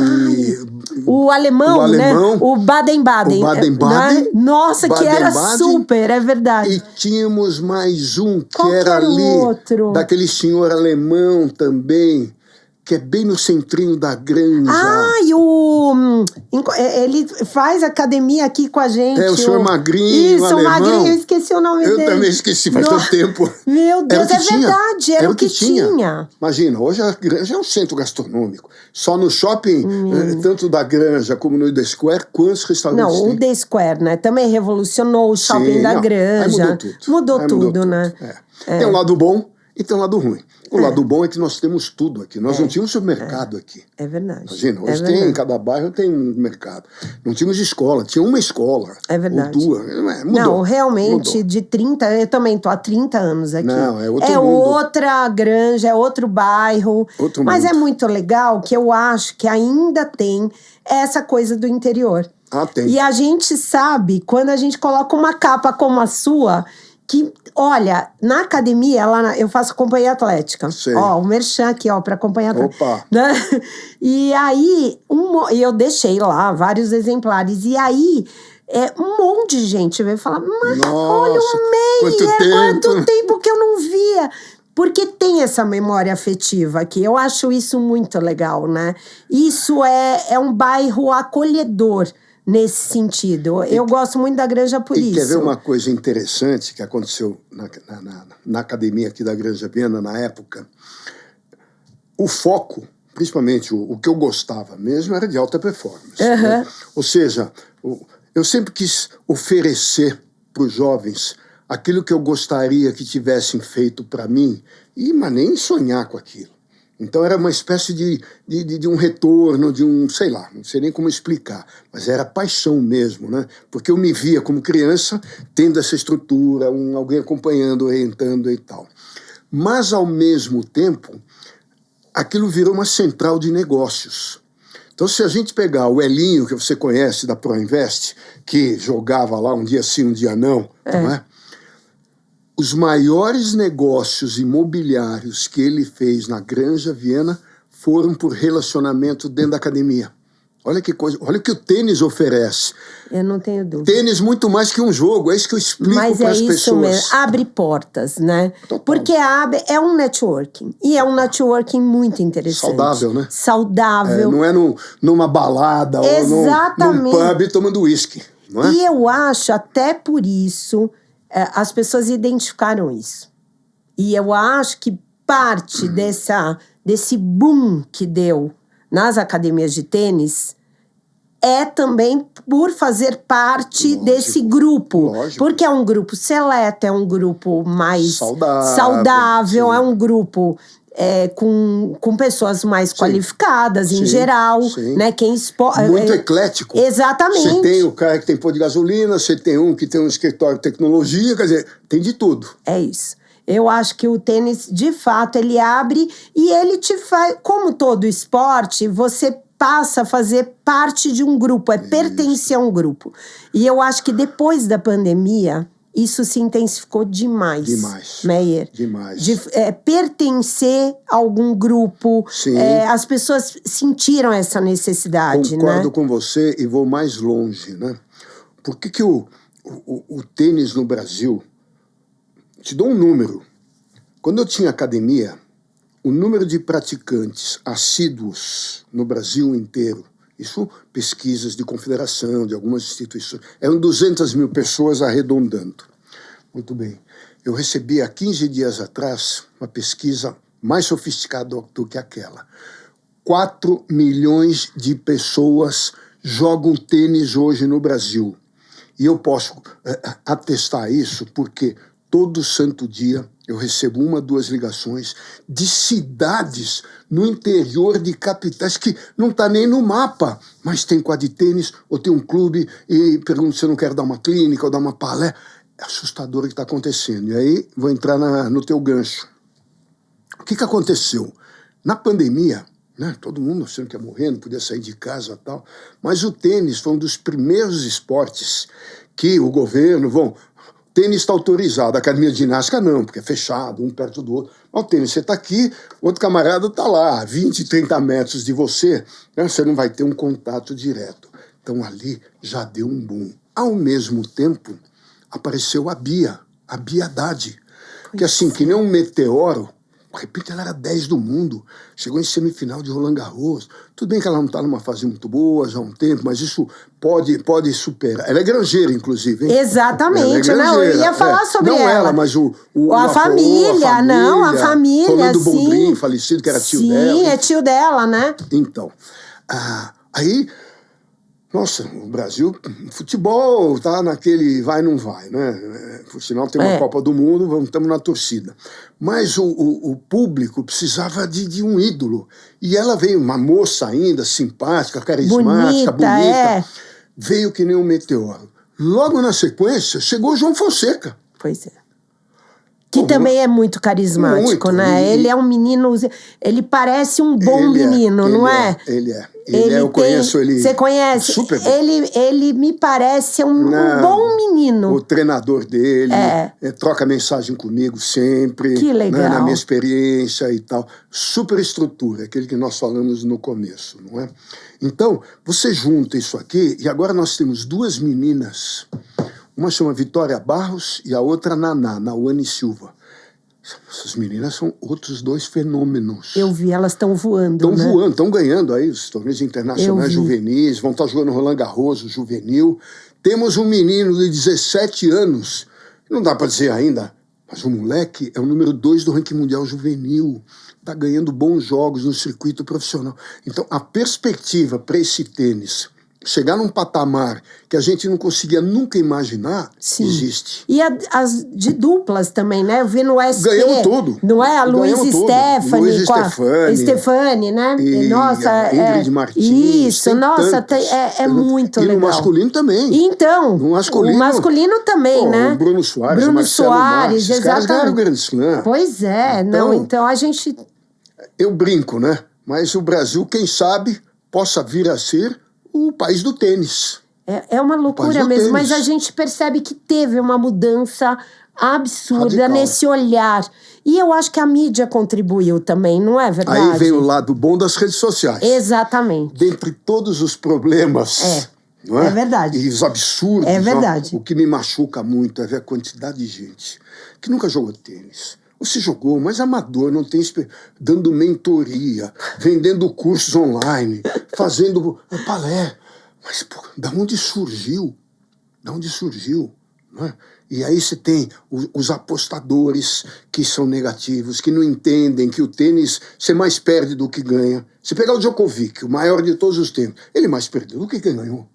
O alemão, né? O Baden-Baden. O Baden-Baden. Nossa, que era super, é verdade. E tínhamos mais um que Qual era ali, outro? daquele senhor alemão também, que é bem no centrinho da Granja. Ele faz academia aqui com a gente. O senhor magrinho, Isso, o magrinho, eu esqueci o nome dele. Eu também esqueci, faz tanto tempo. Meu Deus, verdade, era o que tinha. Imagina, hoje a Granja é um centro gastronômico. Só no shopping, tanto da Granja como no The Square, quantos restaurantes tem? Não, o The Square, né, também revolucionou o shopping da Granja. Mudou tudo, né? Tem um lado bom e tem um lado ruim. O lado bom é que nós temos tudo aqui. Nós não tínhamos supermercado aqui. É verdade. Imagina, hoje em cada bairro tem um mercado. Não tínhamos escola, tinha uma escola. É verdade. Ou 2. Mudou. Não, realmente, de 30... Eu também estou há 30 anos aqui. Não, é outro mundo. Outra granja, é outro bairro. Mas é muito legal que eu acho que ainda tem essa coisa do interior. Tem. E a gente sabe, quando a gente coloca uma capa como a sua... que, olha, na academia, eu faço companhia atlética. Sei. O merchan aqui, para companhia atlética. Opa! Né? E aí, eu deixei lá vários exemplares. E aí, um monte de gente veio falar, mas nossa, olha o Meyer, quanto tempo que eu não via. Porque tem essa memória afetiva aqui. Eu acho isso muito legal, né? Isso é um bairro acolhedor. Nesse sentido. Eu gosto muito da Granja por isso. Quer ver uma coisa interessante que aconteceu na academia aqui da Granja Viana, na época? O foco, principalmente o que eu gostava mesmo, era de alta performance. Né? Ou seja, eu sempre quis oferecer para os jovens aquilo que eu gostaria que tivessem feito para mim, mas nem sonhar com aquilo. Então era uma espécie de um retorno, sei lá, não sei nem como explicar, mas era paixão mesmo, né? Porque eu me via como criança tendo essa estrutura, alguém acompanhando, orientando e tal. Mas, ao mesmo tempo, aquilo virou uma central de negócios. Então, se a gente pegar o Elinho, que você conhece da ProInvest, que jogava lá um dia sim, um dia não, não é? Os maiores negócios imobiliários que ele fez na Granja Viana foram por relacionamento dentro da academia. Olha que coisa, olha o que o tênis oferece. Eu não tenho dúvida. Tênis muito mais que um jogo, é isso que eu explico para as pessoas. Mas é isso mesmo, abre portas, né? Total. Porque é um networking, e é um networking muito interessante. Saudável, né? Saudável. Não é numa balada ou num pub tomando uísque, não é? E eu acho, até por isso, as pessoas identificaram isso. E eu acho que parte desse boom que deu nas academias de tênis é também por fazer parte desse grupo. Lógico. Porque é um grupo seleto, é um grupo mais saudável, é um grupo com pessoas mais qualificadas em geral. Sim. Né? Muito eclético. Exatamente. Você tem o cara que tem pôr de gasolina, você tem um que tem um escritório de tecnologia, quer dizer, tem de tudo. É isso. Eu acho que o tênis, de fato, ele abre e ele te faz... Como todo esporte, você passa a fazer parte de um grupo, pertencer a um grupo. E eu acho que depois da pandemia, isso se intensificou demais. Meyer. Demais. Pertencer a algum grupo. Sim. As pessoas sentiram essa necessidade, Concordo com você e vou mais longe, né? Por que o tênis no Brasil... Te dou um número. Quando eu tinha academia, o número de praticantes assíduos no Brasil inteiro, isso pesquisas de confederação, de algumas instituições, eram 200 mil pessoas arredondando. Muito bem. Eu recebi há 15 dias atrás uma pesquisa mais sofisticada do que aquela. 4 milhões de pessoas jogam tênis hoje no Brasil. E eu posso atestar isso porque todo santo dia eu recebo 1, 2 ligações de cidades no interior de capitais que não está nem no mapa, mas tem quadra de tênis ou tem um clube e pergunto se eu não quero dar uma clínica ou dar uma palestra. É assustador o que está acontecendo. E aí vou entrar no teu gancho. O que aconteceu? Na pandemia, né, todo mundo achando que ia morrer, não podia sair de casa e tal, mas o tênis foi um dos primeiros esportes que o governo... Tênis está autorizado, a academia de ginástica não, porque é fechado, um perto do outro. Mas o tênis, você está aqui, outro camarada está lá, 20, 30 metros de você, né? Você não vai ter um contato direto. Então ali já deu um boom. Ao mesmo tempo, apareceu a Bia Haddad, que assim, que nem um meteoro, de repente ela era 10 do mundo, chegou em semifinal de Roland Garros. Tudo bem que ela não está numa fase muito boa já há um tempo, mas isso pode superar. Ela é granjeira, inclusive, hein? Exatamente, não, eu ia falar sobre ela. Não ela, mas a família, não, a família, Rolando sim. Boldrin, falecido, que era tio dela. Sim, é tio dela, né? Então, aí... Nossa, o Brasil, futebol tá naquele vai não vai, né? Por sinal tem uma Copa do Mundo, estamos na torcida. Mas o público precisava de um ídolo. E ela veio, uma moça ainda, simpática, carismática, bonita. Veio que nem um meteoro. Logo na sequência, chegou o João Fonseca. Pois é. Que também é muito carismático, né? Ele é um menino... Ele parece um bom menino, não é? Ele é. Eu conheço ele... Você conhece? Super bem. Ele me parece um bom menino. O treinador dele troca mensagem comigo sempre. Que legal. Né, na minha experiência e tal. Super estrutura, aquele que nós falamos no começo, não é? Então, você junta isso aqui e agora nós temos 2 meninas... Uma chama Vitória Barros e a outra Nawane Silva. Essas meninas são outros 2 fenômenos. Eu vi, elas estão voando, Estão voando, estão ganhando aí os torneios internacionais juvenis, vão estar jogando Roland Garros, juvenil. Temos um menino de 17 anos, não dá para dizer ainda, mas o moleque é o número 2 do ranking mundial juvenil. Está ganhando bons jogos no circuito profissional. Então, a perspectiva para esse tênis... chegar num patamar que a gente não conseguia nunca imaginar, existe. E as de duplas também, né? Eu vi no SP. Ganhamos tudo. Não é? A Luiz Stephanie, né? E nossa, a Ingrid Martins. Isso, nossa, é muito legal. E no masculino também. Então, o masculino também, né? O Bruno Soares, o Marcelo Marques, os caras ganharam o Grand Slam. Pois é, então a gente... Eu brinco, né? Mas o Brasil, quem sabe, possa vir a ser o país do tênis. É uma loucura mesmo, mas a gente percebe que teve uma mudança absurda nesse olhar. E eu acho que a mídia contribuiu também, não é verdade? Aí vem o lado bom das redes sociais. Exatamente. Dentre todos os problemas... Não é? É verdade. E os absurdos. É verdade. O que me machuca muito é ver a quantidade de gente que nunca jogou tênis. Ou se jogou, mas amador, não tem dando mentoria, vendendo cursos online, fazendo palestra. Mas, pô, da onde surgiu? Da onde surgiu? não é? E aí você tem os apostadores que são negativos, que não entendem que o tênis você mais perde do que ganha. Se pegar o Djokovic, o maior de todos os tempos, ele mais perdeu do que ganhou.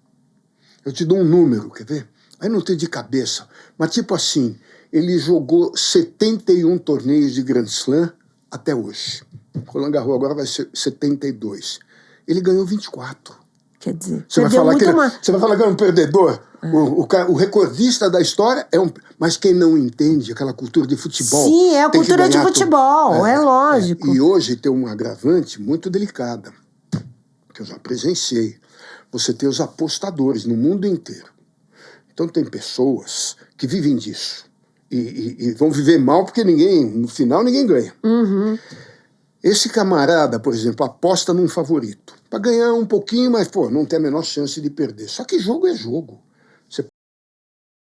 Eu te dou um número, quer ver? Aí não tem de cabeça, mas tipo assim, ele jogou 71 torneios de Grand Slam até hoje. Roland Garros agora vai ser 72. Ele ganhou 24. Quer dizer, você vai falar que é um perdedor? O recordista da história é um... Mas quem não entende aquela cultura de futebol... Sim, é a cultura de futebol, é lógico. E hoje tem um agravante muito delicada, que eu já presenciei. Você tem os apostadores no mundo inteiro. Então tem pessoas que vivem disso. E vão viver mal porque no final ninguém ganha. Uhum. Esse camarada, por exemplo, aposta num favorito. Para ganhar um pouquinho, mas não tem a menor chance de perder. Só que jogo é jogo.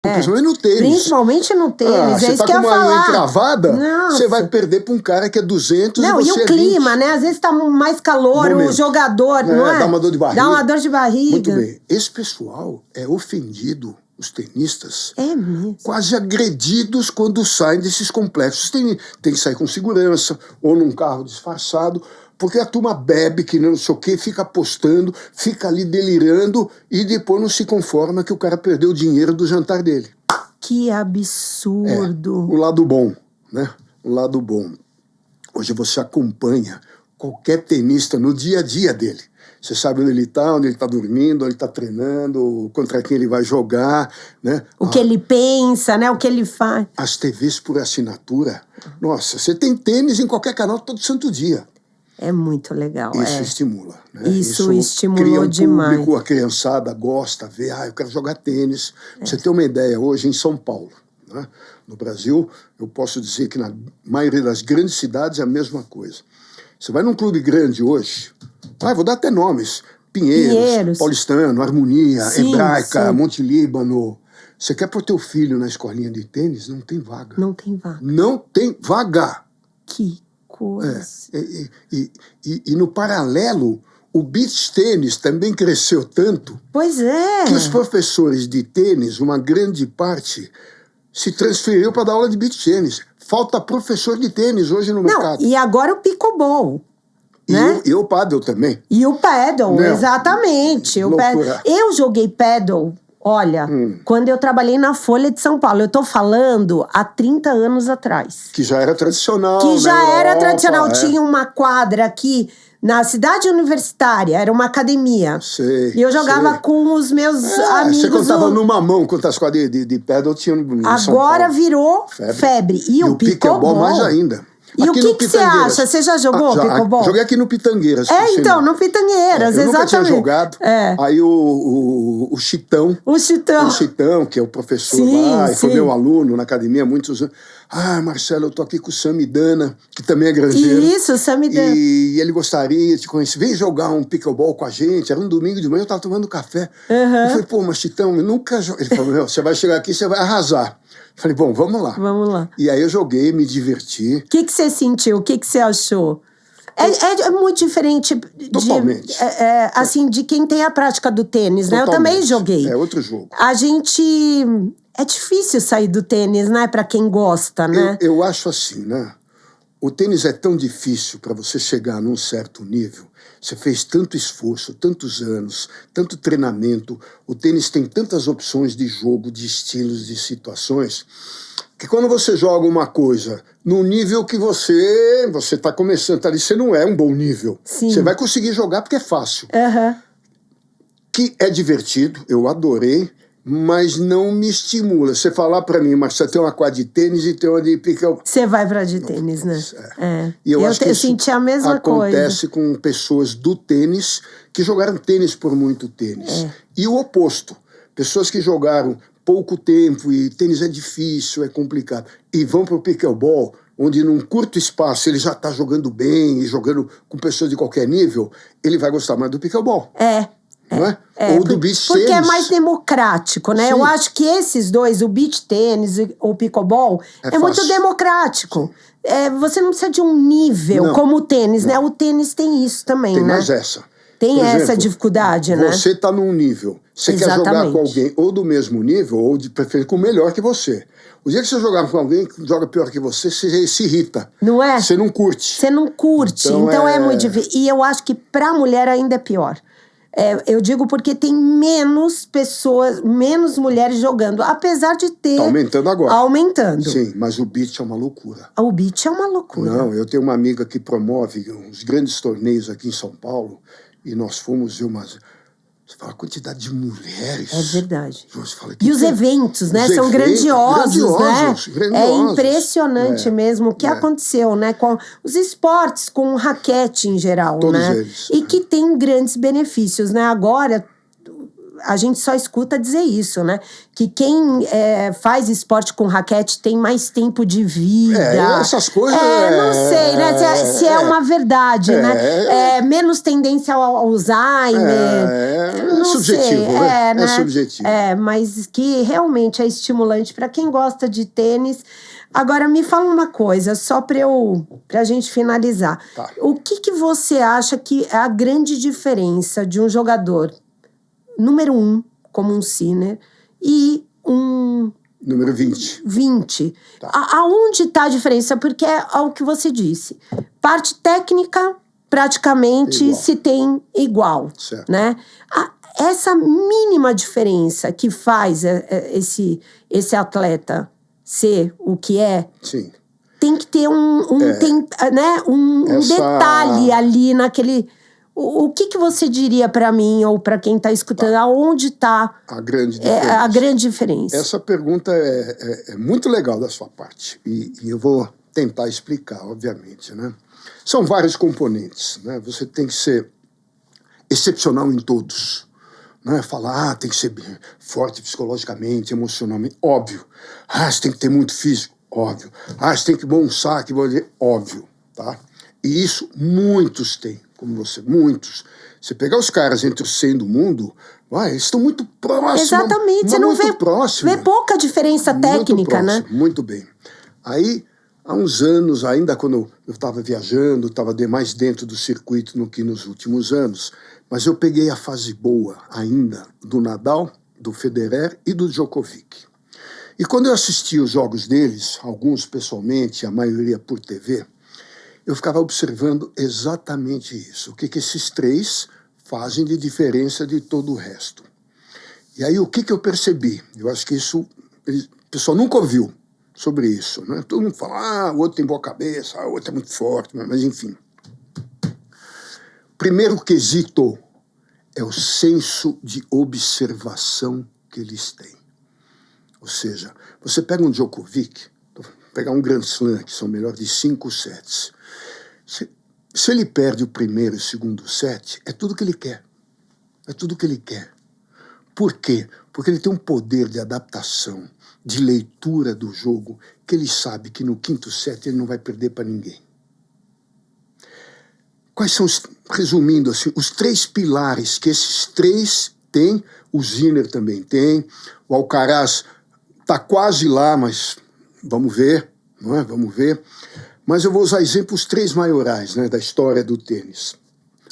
Principalmente no tênis. Principalmente no tênis, é isso que eu ia falar. Você tá com uma encravada, você vai perder para um cara que é 200 não, e você e o clima, 20. Né? Às vezes tá mais calor, o jogador, não é? Dá uma dor de barriga. Dá uma dor de barriga. Muito bem. Esse pessoal é ofendido, os tenistas, é mesmo, quase agredidos quando saem desses complexos. Tem que sair com segurança, ou num carro disfarçado, porque a turma bebe, que não sei o quê, fica apostando, fica ali delirando e depois não se conforma que o cara perdeu o dinheiro do jantar dele. Que absurdo. O lado bom, né? O lado bom. Hoje você acompanha qualquer tenista no dia a dia dele. Você sabe onde ele está dormindo, onde ele está treinando, contra quem ele vai jogar, né? O que ele pensa, né? O que ele faz. As TVs por assinatura. Nossa, você tem tênis em qualquer canal todo santo dia. É muito legal. Isso estimula. Né? Isso estimulou cria um demais. Público, a criançada gosta, vê, eu quero jogar tênis. Pra você ter uma ideia, hoje em São Paulo, né? No Brasil, eu posso dizer que na maioria das grandes cidades é a mesma coisa. Você vai num clube grande hoje, vou dar até nomes, Pinheiros. Paulistano, Harmonia, sim, Hebraica, sim. Monte Líbano. Você quer pôr teu filho na escolinha de tênis? Não tem vaga. Não tem vaga. Não tem vaga. Que coisa. E no paralelo, o beach tênis também cresceu tanto. Pois é. Que os professores de tênis, uma grande parte, se transferiu para dar aula de beach tênis. Falta professor de tênis hoje no mercado. E agora o pickleball. Né? E o paddle também. E o paddle, exatamente. O paddle. Eu joguei paddle, olha, quando eu trabalhei na Folha de São Paulo. Eu tô falando há 30 anos atrás. Que já era tradicional. Que já era tradicional. Tinha uma quadra aqui na cidade universitária, era uma academia. Sei, e eu jogava com os meus amigos. Você contava numa mão quantas quadras de paddle tinha no São Paulo. Agora virou febre. E o pickleball mais ainda. E aqui o que você acha? Você já jogou pickleball? Joguei aqui no Pitangueiras. Então, no Pitangueiras, eu exatamente. Nunca tinha jogado. Aí o Chitão. O Chitão, que é o professor lá, e foi meu aluno na academia há muitos anos. Marcelo, eu tô aqui com o Samidana, que também é granjeiro. Isso, Samidana. E ele gostaria de te conhecer. Vem jogar um pickleball com a gente. Era um domingo de manhã, eu tava tomando café. Eu falei, mas Chitão, eu nunca joguei. Ele falou, você vai chegar aqui, você vai arrasar. Falei, bom, vamos lá. Vamos lá. E aí eu joguei, me diverti. O que você sentiu? O que você achou? É muito diferente Totalmente. Assim, de quem tem a prática do tênis, né? Eu também joguei. É outro jogo. A gente... É difícil sair do tênis, né? Pra quem gosta, né? Eu acho assim, né? O tênis é tão difícil para você chegar num certo nível. Você fez tanto esforço, tantos anos, tanto treinamento. O tênis tem tantas opções de jogo, de estilos, de situações, que quando você joga uma coisa num nível que você está começando, ali, você não é um bom nível. Sim. Você vai conseguir jogar porque é fácil. Que é divertido, eu adorei, mas não me estimula. Você falar pra mim, mas você tem uma quadra de tênis e tem uma de pickleball. Você vai pra de tênis, né? E eu acho que isso senti a mesma coisa. Acontece com pessoas do tênis que jogaram tênis por muito tênis. E o oposto. Pessoas que jogaram pouco tempo e tênis é difícil, é complicado. E vão pro pickleball, onde num curto espaço ele já tá jogando bem e jogando com pessoas de qualquer nível, ele vai gostar mais do pickleball. Não é? Ou do beach tênis. Porque é mais democrático, né? Sim. Eu acho que esses dois, o beach tênis e o pickleball, é muito democrático. Você não precisa de um nível como o tênis, né? O tênis tem isso também, tem né? mais essa. tem Por essa exemplo, dificuldade, né? Você está num nível, você quer jogar com alguém ou do mesmo nível, ou de preferência com o melhor que você. O dia que você jogar com alguém que joga pior que você se irrita. Não é? Você não curte. Você não curte. Então é muito difícil. E eu acho que pra mulher ainda é pior. Eu digo porque tem menos pessoas, menos mulheres jogando. Apesar de ter... Tá aumentando agora. Aumentando. Sim, mas o beach é uma loucura. O beach é uma loucura. Não, eu tenho uma amiga que promove uns grandes torneios aqui em São Paulo e nós fomos ver umas... Você fala a quantidade de mulheres. É verdade. Você fala, e os eventos, né? São grandiosos, né? É impressionante mesmo o que aconteceu, né? Com os esportes, com o raquete em geral, todos né? eles. E que tem grandes benefícios, né? Agora, a gente só escuta dizer isso, né? Que quem faz esporte com raquete tem mais tempo de vida. Essas coisas... não sei, né? Se é uma verdade, né? Menos tendência ao Alzheimer. É subjetivo, né? É subjetivo. Mas que realmente é estimulante para quem gosta de tênis. Agora, me fala uma coisa, só pra gente finalizar. Tá. O que você acha que é a grande diferença de um jogador número 1, como um Sinner, e um... Número 20. 20. Tá. Aonde está a diferença? Porque é o que você disse. Parte técnica, praticamente, igual. se tem igual. Certo. Né? Essa mínima diferença que faz esse atleta ser o que é... Sim. Tem que ter um detalhe ali naquele... O que você diria para mim ou para quem está escutando? Aonde está a grande diferença? Essa pergunta é muito legal da sua parte. E eu vou tentar explicar, obviamente, né? São vários componentes, né? Você tem que ser excepcional em todos. Não é falar, tem que ser forte psicologicamente, emocionalmente. Óbvio. Você tem que ter muito físico. Óbvio. Você tem que bom saque. Óbvio. Tá? E isso muitos têm. Como você, muitos. Você pegar os caras entre os 100 do mundo, eles estão muito próximos. Exatamente, você não vê pouca diferença técnica, né? Muito bem. Aí, há uns anos, ainda quando eu estava viajando, estava mais dentro do circuito do que nos últimos anos, mas eu peguei a fase boa ainda do Nadal, do Federer e do Djokovic. E quando eu assistia os jogos deles, alguns pessoalmente, a maioria por TV, eu ficava observando exatamente isso. O que esses três fazem de diferença de todo o resto. E aí, o que eu percebi? Eu acho que isso... O pessoal nunca ouviu sobre isso, né? Todo mundo fala, o outro tem boa cabeça, o outro é muito forte, mas enfim. Primeiro quesito é o senso de observação que eles têm. Ou seja, você pega um Djokovic, pegar um Grand Slam, que são melhor de 5 sets... Se ele perde o primeiro e o segundo set, é tudo que ele quer. É tudo que ele quer. Por quê? Porque ele tem um poder de adaptação, de leitura do jogo, que ele sabe que no quinto set ele não vai perder para ninguém. Quais são, resumindo assim, os 3 pilares que esses 3 têm? O Sinner também tem, o Alcaraz está quase lá, mas vamos ver, não é? Vamos ver. Mas eu vou usar exemplos 3 maiorais, né, da história do tênis.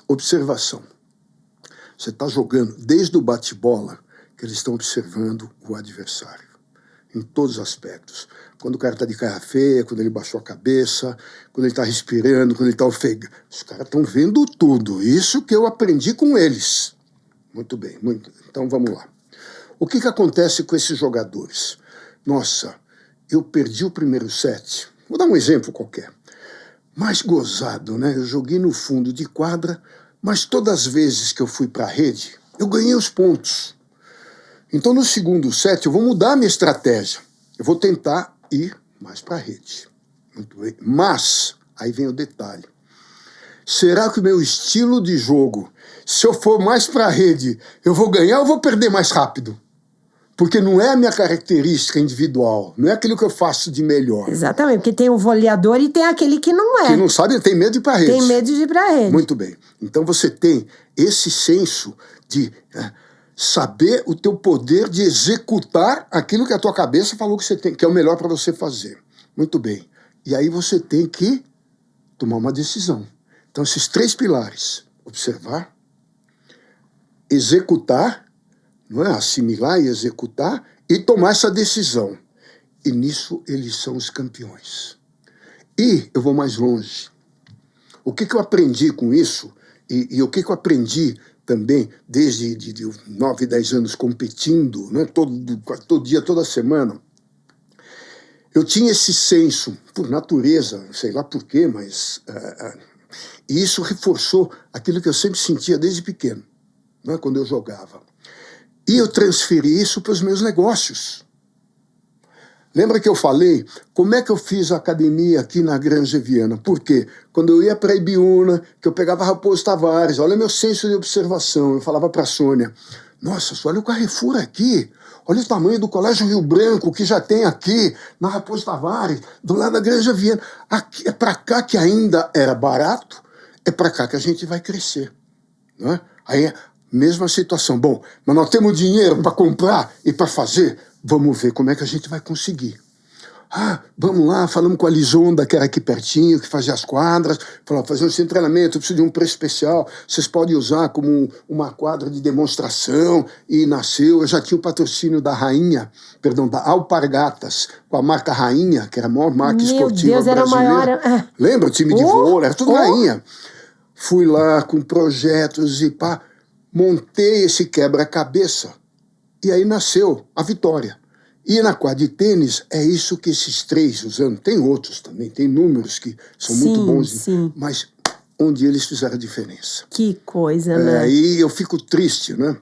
Observação. Você está jogando desde o bate-bola que eles estão observando o adversário. Em todos os aspectos. Quando o cara está de cara feia, quando ele baixou a cabeça, quando ele está respirando, quando ele está ofegante. Os caras estão vendo tudo. Isso que eu aprendi com eles. Muito bem. Então vamos lá. O que acontece com esses jogadores? Nossa, eu perdi o primeiro set... Vou dar um exemplo qualquer. Mais gozado, né? Eu joguei no fundo de quadra, mas todas as vezes que eu fui para a rede, eu ganhei os pontos. Então, no segundo set, eu vou mudar a minha estratégia. Eu vou tentar ir mais para a rede. Muito bem. Mas, aí vem o detalhe. Será que o meu estilo de jogo, se eu for mais para a rede, eu vou ganhar ou vou perder mais rápido? Porque não é a minha característica individual, não é aquilo que eu faço de melhor. Exatamente, porque tem o voleador e tem aquele que não é. Que não sabe, tem medo de ir para a rede. Tem medo de ir para a rede. Muito bem. Então você tem esse senso de saber o teu poder de executar aquilo que a tua cabeça falou que você tem, que é o melhor para você fazer. Muito bem. E aí você tem que tomar uma decisão. Então esses 3 pilares, observar, executar, não é? Assimilar e executar e tomar essa decisão. E nisso eles são os campeões. E eu vou mais longe. O que eu aprendi com isso, e o que eu aprendi também desde de 9, 10 anos competindo, né? todo dia, toda semana, eu tinha esse senso, por natureza, sei lá por quê, mas... e isso reforçou aquilo que eu sempre sentia desde pequeno, né? Quando eu jogava. E eu transferi isso para os meus negócios. Lembra que eu falei como é que eu fiz a academia aqui na Granja Viana? Por quê? Quando eu ia para Ibiúna, que eu pegava Raposo Tavares, olha meu senso de observação, eu falava para a Sônia, nossa, olha o Carrefour aqui, olha o tamanho do Colégio Rio Branco que já tem aqui, na Raposo Tavares, do lado da Granja Viana. Aqui, é para cá que ainda era barato, é para cá que a gente vai crescer. Né? Aí, mesma situação. Bom, mas nós temos dinheiro para comprar e para fazer... Vamos ver como é que a gente vai conseguir. Vamos lá, falamos com a Lisonda, que era aqui pertinho, que fazia as quadras, falou, fazer um treinamento, eu preciso de um preço especial, vocês podem usar como uma quadra de demonstração, e nasceu, eu já tinha o patrocínio da Rainha, da Alpargatas, com a marca Rainha, que era a maior marca esportiva brasileira. Era maior... Lembra o time de vôlei? Era tudo Rainha. Fui lá com projetos e montei esse quebra-cabeça. E aí nasceu a vitória. E na quadra de tênis, é isso que esses 3 usando. Tem outros também, tem números que são muito bons. Sim. Mas onde eles fizeram a diferença. Que coisa, né? Aí eu fico triste, né?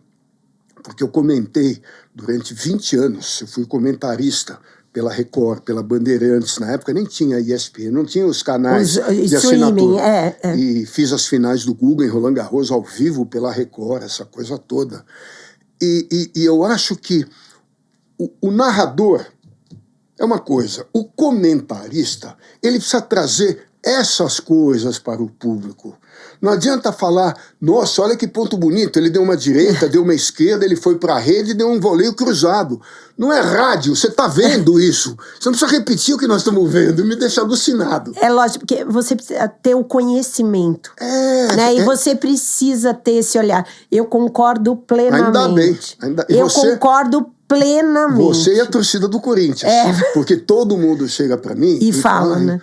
Porque eu comentei durante 20 anos. Eu fui comentarista pela Record, pela Bandeirantes. Na época nem tinha ESPN, não tinha os canais de assinatura. E fiz as finais do Guga em Roland Garros ao vivo pela Record, essa coisa toda. E eu acho que o narrador é uma coisa, o comentarista, ele precisa trazer essas coisas para o público. Não adianta falar, nossa, olha que ponto bonito, ele deu uma direita, deu uma esquerda, ele foi para a rede e deu um voleio cruzado. Não é rádio, você está vendo isso. Você não precisa repetir o que nós estamos vendo, me deixa alucinado. É lógico, porque você precisa ter o conhecimento. Né? E você precisa ter esse olhar. Eu concordo plenamente. Ainda bem. Eu concordo plenamente. Você e a torcida do Corinthians. Porque todo mundo chega para mim e fala, né?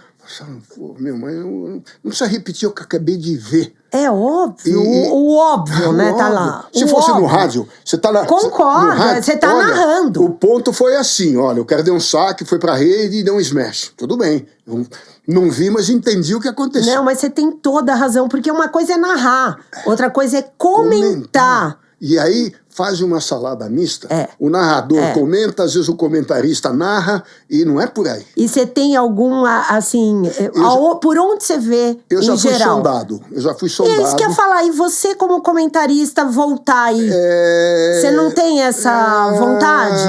Meu, mas não precisa repetir o que eu acabei de ver. É óbvio, o óbvio, né? Tá lá. Se fosse no rádio, você tá lá. Concorda, você tá narrando. O ponto foi assim, olha, o cara deu um saque, foi pra rede e deu um smash. Tudo bem. Eu não vi, mas entendi o que aconteceu. Não, mas você tem toda a razão, porque uma coisa é narrar, outra coisa é comentar. E aí faz uma salada mista, o narrador comenta, às vezes o comentarista narra, e não é por aí. E você tem alguma, assim, por onde você vê, eu já em fui geral? Eu já fui sondado. E isso que eu ia falar, e você como comentarista voltar aí, você não tem essa vontade?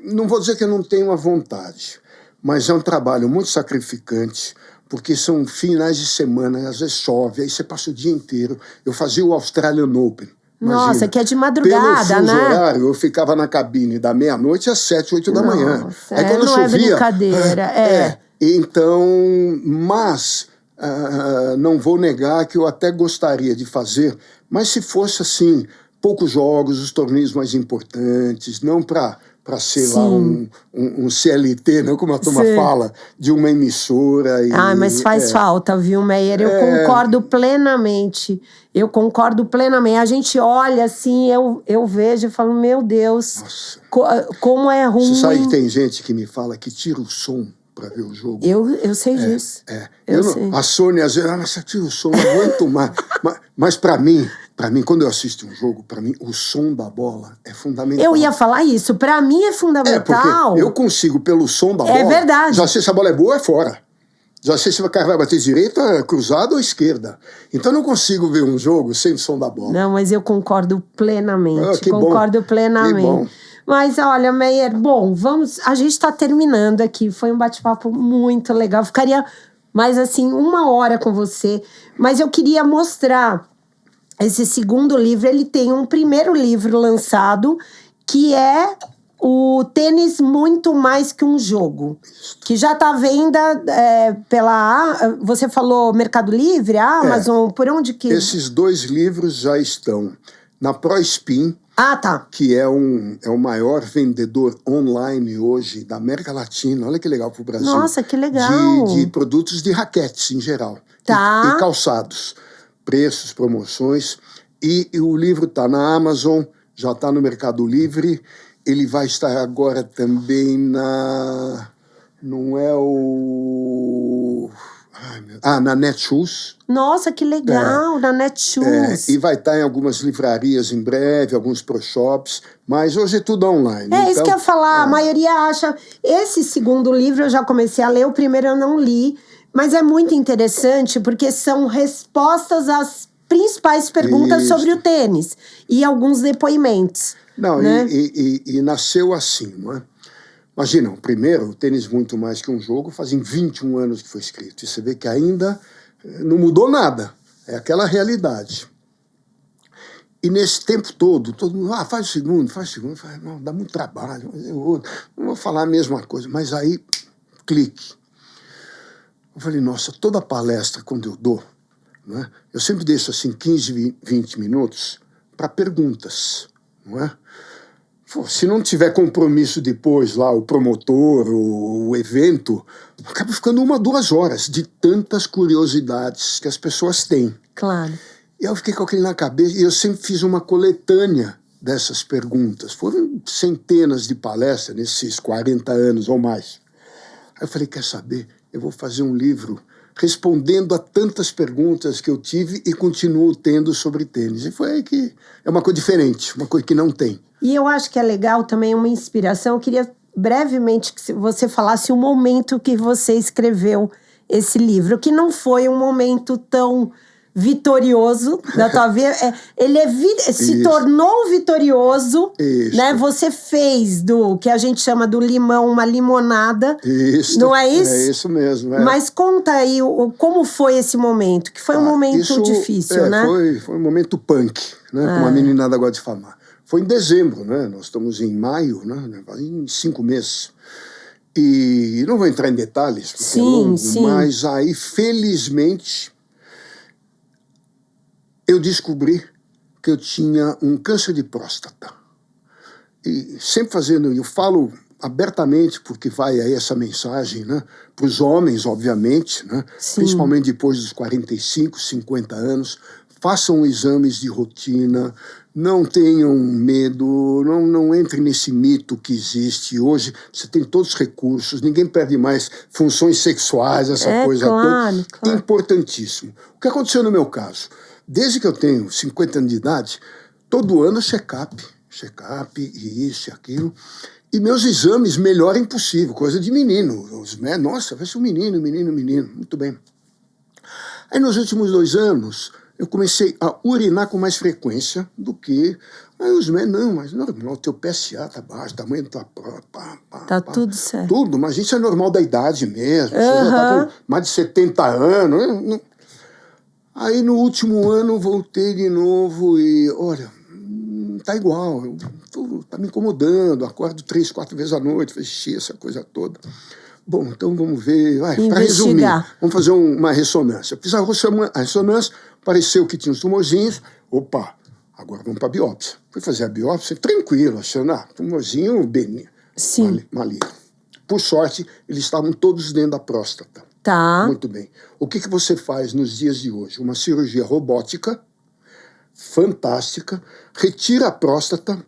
Não vou dizer que eu não tenho a vontade, mas é um trabalho muito sacrificante, porque são finais de semana, às vezes chove, aí você passa o dia inteiro. Eu fazia o Australian Open. Imagina, nossa, que é de madrugada, pelo fuso né? horário, eu ficava na cabine da meia-noite às 7, 8 da manhã. Aí quando não chovia, é brincadeira. Então, mas não vou negar que eu até gostaria de fazer, mas se fosse assim, poucos jogos, os torneios mais importantes, não para ser lá um CLT, não como a turma fala, de uma emissora. Mas faz falta, viu, Meyer? Eu concordo plenamente. A gente olha assim, eu vejo e falo, meu Deus, como é ruim. Você sabe que tem gente que me fala que tira o som para ver o jogo? Eu sei disso. Eu sei. A Sônia às vezes, mas você tira o som, não aguento mais. Mas para mim, quando eu assisto um jogo, para mim, o som da bola é fundamental. Eu ia falar isso, para mim é fundamental. Porque eu consigo, pelo som da bola... É verdade. Já sei se a bola é boa, é fora. Já sei se o cara vai bater direita, cruzada ou esquerda. Então eu não consigo ver um jogo sem o som da bola. Não, mas eu concordo plenamente. Que concordo bom. plenamente. Que bom. Mas olha, Meyer, a gente está terminando aqui. Foi um bate-papo muito legal. Ficaria mais assim 1 hora com você. Mas eu queria mostrar esse segundo livro. Ele tem um primeiro livro lançado, que é o Tênis Muito Mais Que Um Jogo, que já está à venda pela... Você falou Mercado Livre, Amazon, por onde que... Esses 2 livros já estão na ProSpin, que é o maior vendedor online hoje da América Latina. Olha que legal para o Brasil. Nossa, que legal. De produtos de raquetes em geral. Tá. E calçados. Preços, promoções. E o livro está na Amazon, já está no Mercado Livre. Ele vai estar agora também não é o... na Netshoes. Nossa, que legal, na Netshoes. E vai estar em algumas livrarias em breve, alguns pro-shops, mas hoje é tudo online. Isso que eu ia falar, a maioria acha... Esse segundo livro eu já comecei a ler, o primeiro eu não li, mas é muito interessante porque são respostas às principais perguntas sobre o tênis e alguns depoimentos. Não, né? e nasceu assim, não é? Imagina, primeiro, o tênis muito mais que um jogo, fazem 21 anos que foi escrito. E você vê que ainda não mudou nada. É aquela realidade. E nesse tempo todo mundo, faz o segundo, não, dá muito trabalho, eu não vou falar a mesma coisa. Mas aí, clique. Eu falei, nossa, toda palestra, quando eu dou, né, eu sempre deixo assim 15, 20 minutos para perguntas, não é? Se não tiver compromisso depois lá, o promotor, o evento, acaba ficando 1, 2 horas de tantas curiosidades que as pessoas têm. Claro. E eu fiquei com aquilo na cabeça e eu sempre fiz uma coletânea dessas perguntas. Foram centenas de palestras nesses 40 anos ou mais. Aí eu falei, quer saber? Eu vou fazer um livro respondendo a tantas perguntas que eu tive e continuo tendo sobre tênis. E foi aí que é uma coisa diferente, uma coisa que não tem. E eu acho que é legal também uma inspiração. Eu queria brevemente que você falasse o momento que você escreveu esse livro, que não foi um momento tão vitorioso da tua vida. Ele se tornou vitorioso, né? Você fez do que a gente chama do limão uma limonada. Isso. Não é isso? É isso mesmo. Mas conta aí como foi esse momento, que foi um momento difícil, né? Foi um momento punk, né? Como a meninada gosta de falar. Foi em dezembro, né? Nós estamos em maio, né? Em 5 meses. E não vou entrar em detalhes, porque é longo, mas aí, felizmente, eu descobri que eu tinha um câncer de próstata. E sempre eu falo abertamente, porque vai aí essa mensagem, né? Para os homens, obviamente, né? Principalmente depois dos 45, 50 anos, façam exames de rotina, não tenham medo, não entrem nesse mito que existe hoje. Você tem todos os recursos, ninguém perde mais funções sexuais, essa coisa toda. Claro. Importantíssimo. O que aconteceu no meu caso? Desde que eu tenho 50 anos de idade, todo ano check-up, e isso e aquilo. E meus exames, melhor é impossível, coisa de menino. Nossa, vai ser um menino. Muito bem. Aí nos últimos 2 anos, eu comecei a urinar com mais frequência do que... Aí os médicos, não, mas normal, o teu PSA tá baixo, o tamanho da tua prova... Tá tudo certo. Tudo, mas isso é normal da idade mesmo. Você já tá com mais de 70 anos. Aí no último ano voltei de novo e, olha, tá igual, tá me incomodando, acordo 3, 4 vezes à noite, faz xixi, essa coisa toda. Bom, então vamos ver, para resumir, vamos fazer uma ressonância. Fiz a ressonância, pareceu que tinha os tumorzinhos, opa, agora vamos para a biópsia. Fui fazer a biópsia, tranquilo, achando, tumorzinho benigno, maligno. Por sorte, eles estavam todos dentro da próstata. Tá. Muito bem. O que você faz nos dias de hoje? Uma cirurgia robótica, fantástica, retira a próstata,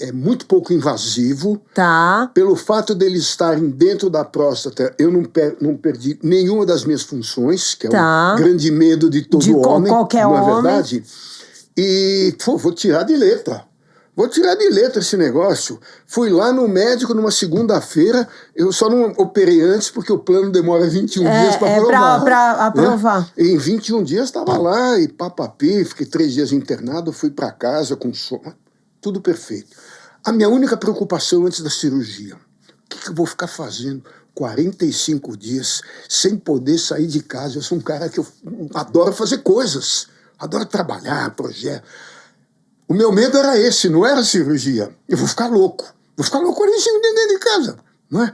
é muito pouco invasivo. Tá. Pelo fato deles estarem dentro da próstata, eu não perdi nenhuma das minhas funções, que é um grande medo de todo homem. Qualquer homem. Não é verdade? E, vou tirar de letra. Vou tirar de letra esse negócio. Fui lá no médico numa segunda-feira, eu só não operei antes porque o plano demora 21 dias para aprovar. Para aprovar. Né? E em 21 dias estava lá e papapi, fiquei 3 dias internado, fui para casa com sono, tudo perfeito. A minha única preocupação antes da cirurgia, o que eu vou ficar fazendo 45 dias sem poder sair de casa? Eu sou um cara que eu adoro fazer coisas, adoro trabalhar, projeto. O meu medo era esse, não era cirurgia. Eu vou ficar louco 45 dias dentro de casa, não é?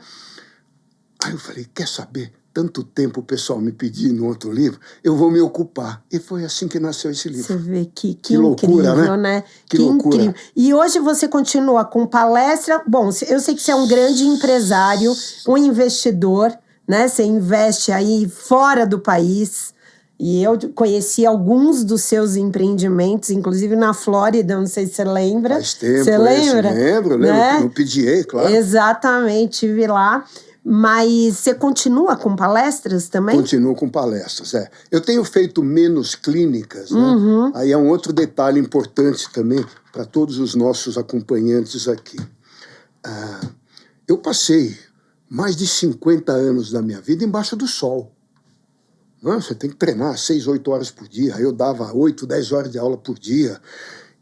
Aí eu falei, quer saber? tanto tempo o pessoal me pedindo outro livro, eu vou me ocupar. E foi assim que nasceu esse livro. Você vê que loucura, incrível, né? Que loucura. Incrível. E hoje você continua com palestra. Bom, eu sei que você é um grande empresário, um investidor, né? Você investe aí fora do país. E eu conheci alguns dos seus empreendimentos, inclusive na Flórida, não sei se você lembra. Faz tempo, você lembra? Lembro, né? No PGA, claro. Exatamente, estive lá. Mas você continua com palestras também? Continuo com palestras, Eu tenho feito menos clínicas, né? Aí é um outro detalhe importante também para todos os nossos acompanhantes aqui. Eu passei mais de 50 anos da minha vida embaixo do sol. Você tem que treinar 6, 8 horas por dia. Eu dava 8, 10 horas de aula por dia.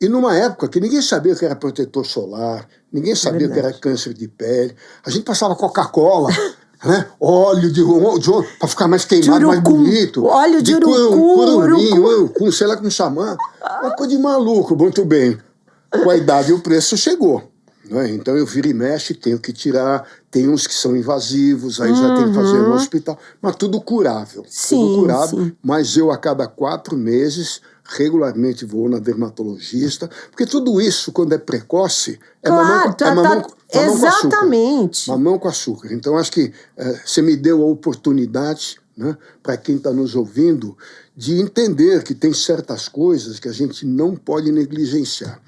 E numa época que ninguém sabia o que era protetor solar, ninguém sabia o que era câncer de pele. A gente passava Coca-Cola, né? Óleo de para ficar mais queimado, mais bonito. Óleo de urucum, sei lá como chamar. Uma coisa de maluco, muito bem. Com a idade o preço chegou. Né? Então eu viro e mexe, tenho que tirar. Tem uns que são invasivos, aí já tem que fazer no hospital. Mas tudo curável. Sim, tudo curável. Sim. Mas eu, a cada 4 meses, regularmente vou na dermatologista. Porque tudo isso, quando é precoce, mamão exatamente. com açúcar. Mamão com açúcar. Então, acho que você me deu a oportunidade, né, para quem está nos ouvindo, de entender que tem certas coisas que a gente não pode negligenciar.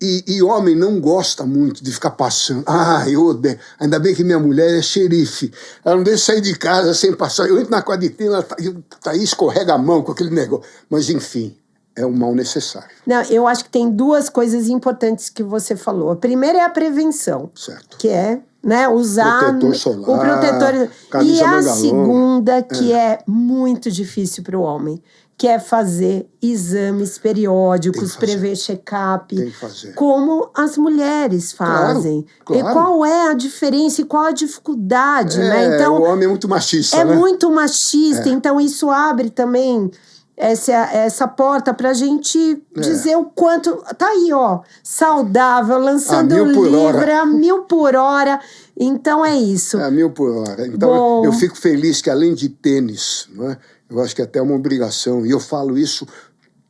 E homem não gosta muito de ficar passando. Eu odeio. Ainda bem que minha mulher é xerife. Ela não deixa sair de casa sem passar. Eu entro na quadritina, ela tá aí, escorrega a mão com aquele negócio. Mas, enfim, é um mal necessário. Não, eu acho que tem 2 coisas importantes que você falou. A primeira é a prevenção. Certo. Que é, né, usar protetor solar, o protetor. E a segunda, que é muito difícil para o homem, que é fazer exames periódicos, prever check-up. Tem que fazer. Como as mulheres fazem. Claro. E qual é a diferença e qual a dificuldade, né? Então, o homem é muito machista, né? É muito machista, então isso abre também essa porta pra gente dizer o quanto... Tá aí, ó, saudável, lançando o livro a 1000 por hora. Então é isso. A 1000 por hora. Então eu fico feliz que além de tênis, né, eu acho que até é uma obrigação, e eu falo isso,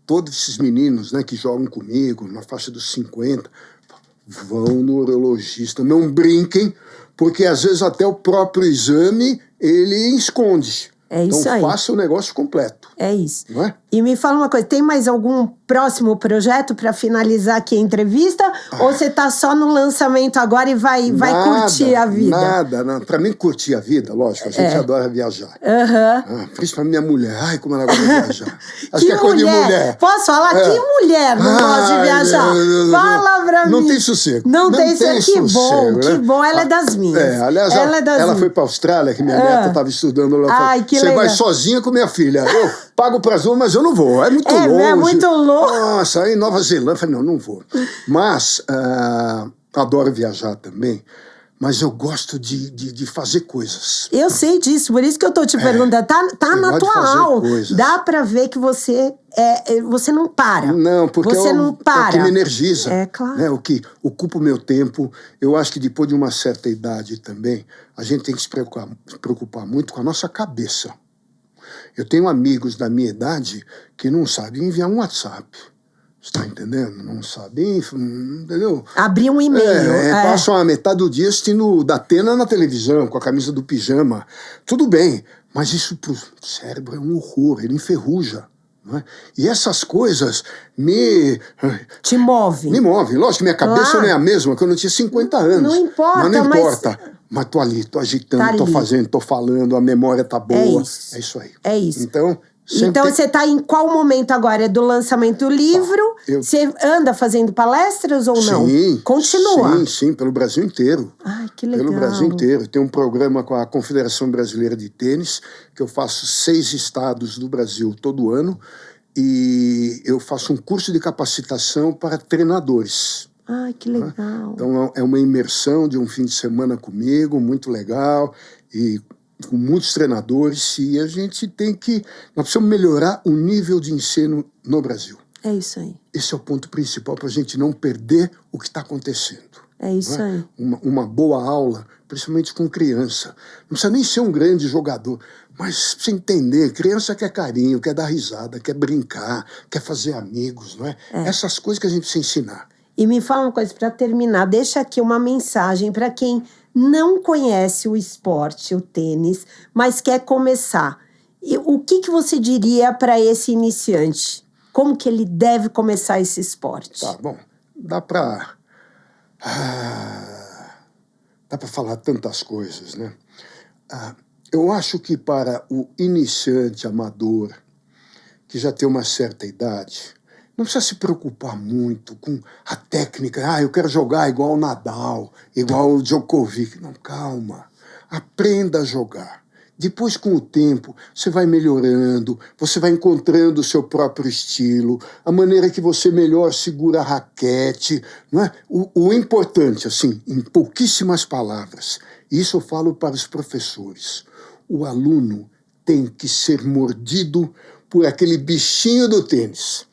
todos esses meninos, né, que jogam comigo, na faixa dos 50, vão no urologista, não brinquem, porque às vezes até o próprio exame ele esconde. É isso então aí. Faça o negócio completo. É isso. Não é? E me fala uma coisa, tem mais algum próximo projeto para finalizar aqui a entrevista? Ou você tá só no lançamento agora e vai curtir a vida? Nada. Para mim, curtir a vida, lógico, a gente adora viajar. Principalmente minha mulher. Ai, como ela gosta de viajar. Acho que é coisa de mulher. Posso falar? Que mulher não gosta de viajar? Fala pra mim. Não tem sossego. Não tem sossego. Que bom. Ela é das minhas. Aliás, ela foi pra Austrália, que minha neta estava estudando lá. Ai, que legal. Você vai sozinha com minha filha. Eu pago pra Zoom, mas eu não vou. É muito longe. É muito longe. Nossa, aí em Nova Zelândia, eu falei, não vou. Mas adoro viajar também, mas eu gosto de fazer coisas. Eu sei disso, por isso que eu tô te perguntando. Tá na tua aula. Dá pra ver que você não para. Não, porque você não para. É o que me energiza. É, claro. Né? O que ocupa o meu tempo. Eu acho que depois de uma certa idade também, a gente tem que se preocupar muito com a nossa cabeça. Eu tenho amigos da minha idade que não sabem enviar um WhatsApp. Você está entendendo? Não sabem, entendeu? Abrir um e-mail. Passam a metade do dia assistindo Datena na televisão, com a camisa do pijama. Tudo bem, mas isso pro cérebro é um horror, ele enferruja. Não é? E essas coisas te movem. Me movem. Lógico que minha cabeça não é a mesma, que eu não tinha 50 anos. Não importa, mas não importa. Mas tô ali, tô agitando, tô fazendo, tô falando, a memória tá boa. É isso aí. É isso. Então você tá em qual momento agora? É do lançamento do livro? Você anda fazendo palestras ou não? Sim. Continua? Sim, pelo Brasil inteiro. Ai, que legal. Pelo Brasil inteiro. Tem um programa com a Confederação Brasileira de Tênis, que eu faço 6 estados do Brasil todo ano, e eu faço um curso de capacitação para treinadores. Ai, que legal. Então é uma imersão de um fim de semana comigo, muito legal, e com muitos treinadores, e a gente nós precisamos melhorar o nível de ensino no Brasil. É isso aí. Esse é o ponto principal para a gente não perder o que está acontecendo. É isso aí. Uma boa aula, principalmente com criança. Não precisa nem ser um grande jogador, mas pra você entender, criança quer carinho, quer dar risada, quer brincar, quer fazer amigos, não é? Essas coisas que a gente precisa ensinar. E me fala uma coisa para terminar, deixa aqui uma mensagem para quem não conhece o esporte, o tênis, mas quer começar. E o que você diria para esse iniciante? Como que ele deve começar esse esporte? Tá, bom, dá para falar tantas coisas, né? Eu acho que para o iniciante amador, que já tem uma certa idade, não precisa se preocupar muito com a técnica. Eu quero jogar igual o Nadal, igual o Djokovic. Não, calma. Aprenda a jogar. Depois, com o tempo, você vai melhorando, você vai encontrando o seu próprio estilo, a maneira que você melhor segura a raquete. Não é? O importante, assim, em pouquíssimas palavras, isso eu falo para os professores, o aluno tem que ser mordido por aquele bichinho do tênis.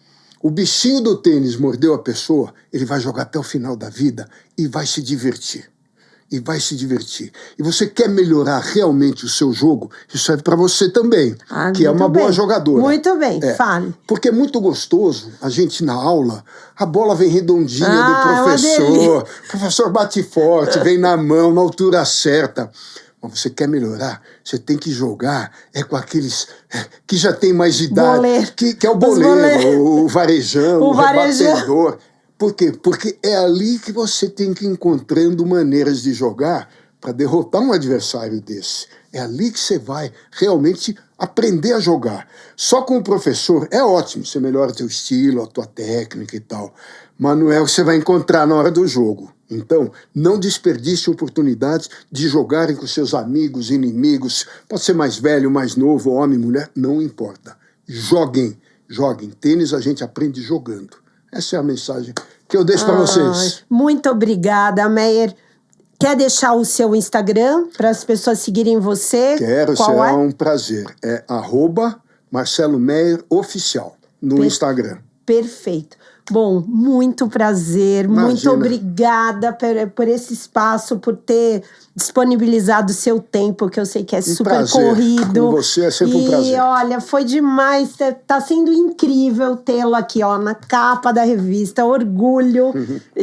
O bichinho do tênis mordeu a pessoa, ele vai jogar até o final da vida e vai se divertir. E você quer melhorar realmente o seu jogo, isso serve para você também, que é uma boa jogadora. Muito bem, fale. Porque é muito gostoso, a gente na aula, a bola vem redondinha do professor, o professor bate forte, vem na mão, na altura certa. Mas você quer melhorar, você tem que jogar com aqueles que já tem mais idade, que é o boleiro, o varejão, o rebatedor. Por quê? Porque é ali que você tem que ir encontrando maneiras de jogar para derrotar um adversário desse. É ali que você vai realmente aprender a jogar. Só com o professor é ótimo, você melhora o teu estilo, a tua técnica e tal, mas não é o que você vai encontrar na hora do jogo. Então, não desperdice oportunidades de jogarem com seus amigos, inimigos, pode ser mais velho, mais novo, homem, mulher, não importa. Joguem. Tênis a gente aprende jogando. Essa é a mensagem que eu deixo para vocês. Muito obrigada, Meyer. Quer deixar o seu Instagram para as pessoas seguirem você? Quero, será um prazer. É @Marcelo Meyer Oficial no Instagram. Perfeito. Bom, muito prazer, muito obrigada por esse espaço, por ter disponibilizado o seu tempo, que eu sei que é super corrido. Com você é sempre um prazer. E olha, foi demais, tá sendo incrível tê-lo aqui, ó, na capa da revista, orgulho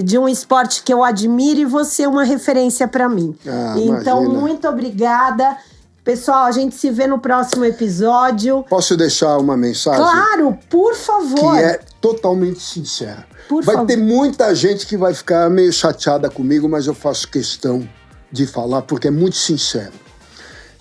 de um esporte que eu admiro e você é uma referência para mim. Então, muito obrigada. Pessoal, a gente se vê no próximo episódio. Posso deixar uma mensagem? Claro, por favor. Que é totalmente sincera. Vai ter muita gente que vai ficar meio chateada comigo, mas eu faço questão de falar porque é muito sincero.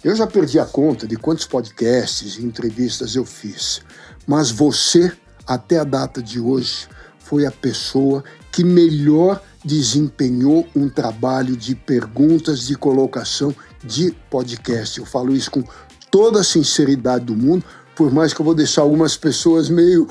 Eu já perdi a conta de quantos podcasts e entrevistas eu fiz, mas você, até a data de hoje, foi a pessoa que melhor desempenhou um trabalho de perguntas, de colocação de podcast. Eu falo isso com toda a sinceridade do mundo, por mais que eu vou deixar algumas pessoas meio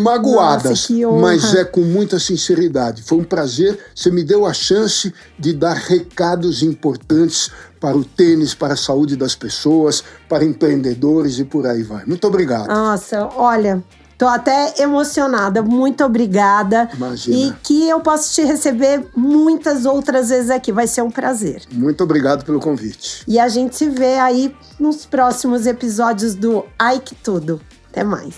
magoadas. Nossa, que honra. Mas é com muita sinceridade. Foi um prazer, você me deu a chance de dar recados importantes para o tênis, para a saúde das pessoas, para empreendedores e por aí vai. Muito obrigado. Nossa, olha, tô até emocionada. Muito obrigada. Imagina. E que eu possa te receber muitas outras vezes aqui. Vai ser um prazer. Muito obrigado pelo convite. E a gente se vê aí nos próximos episódios do Ai Que Tudo. Até mais.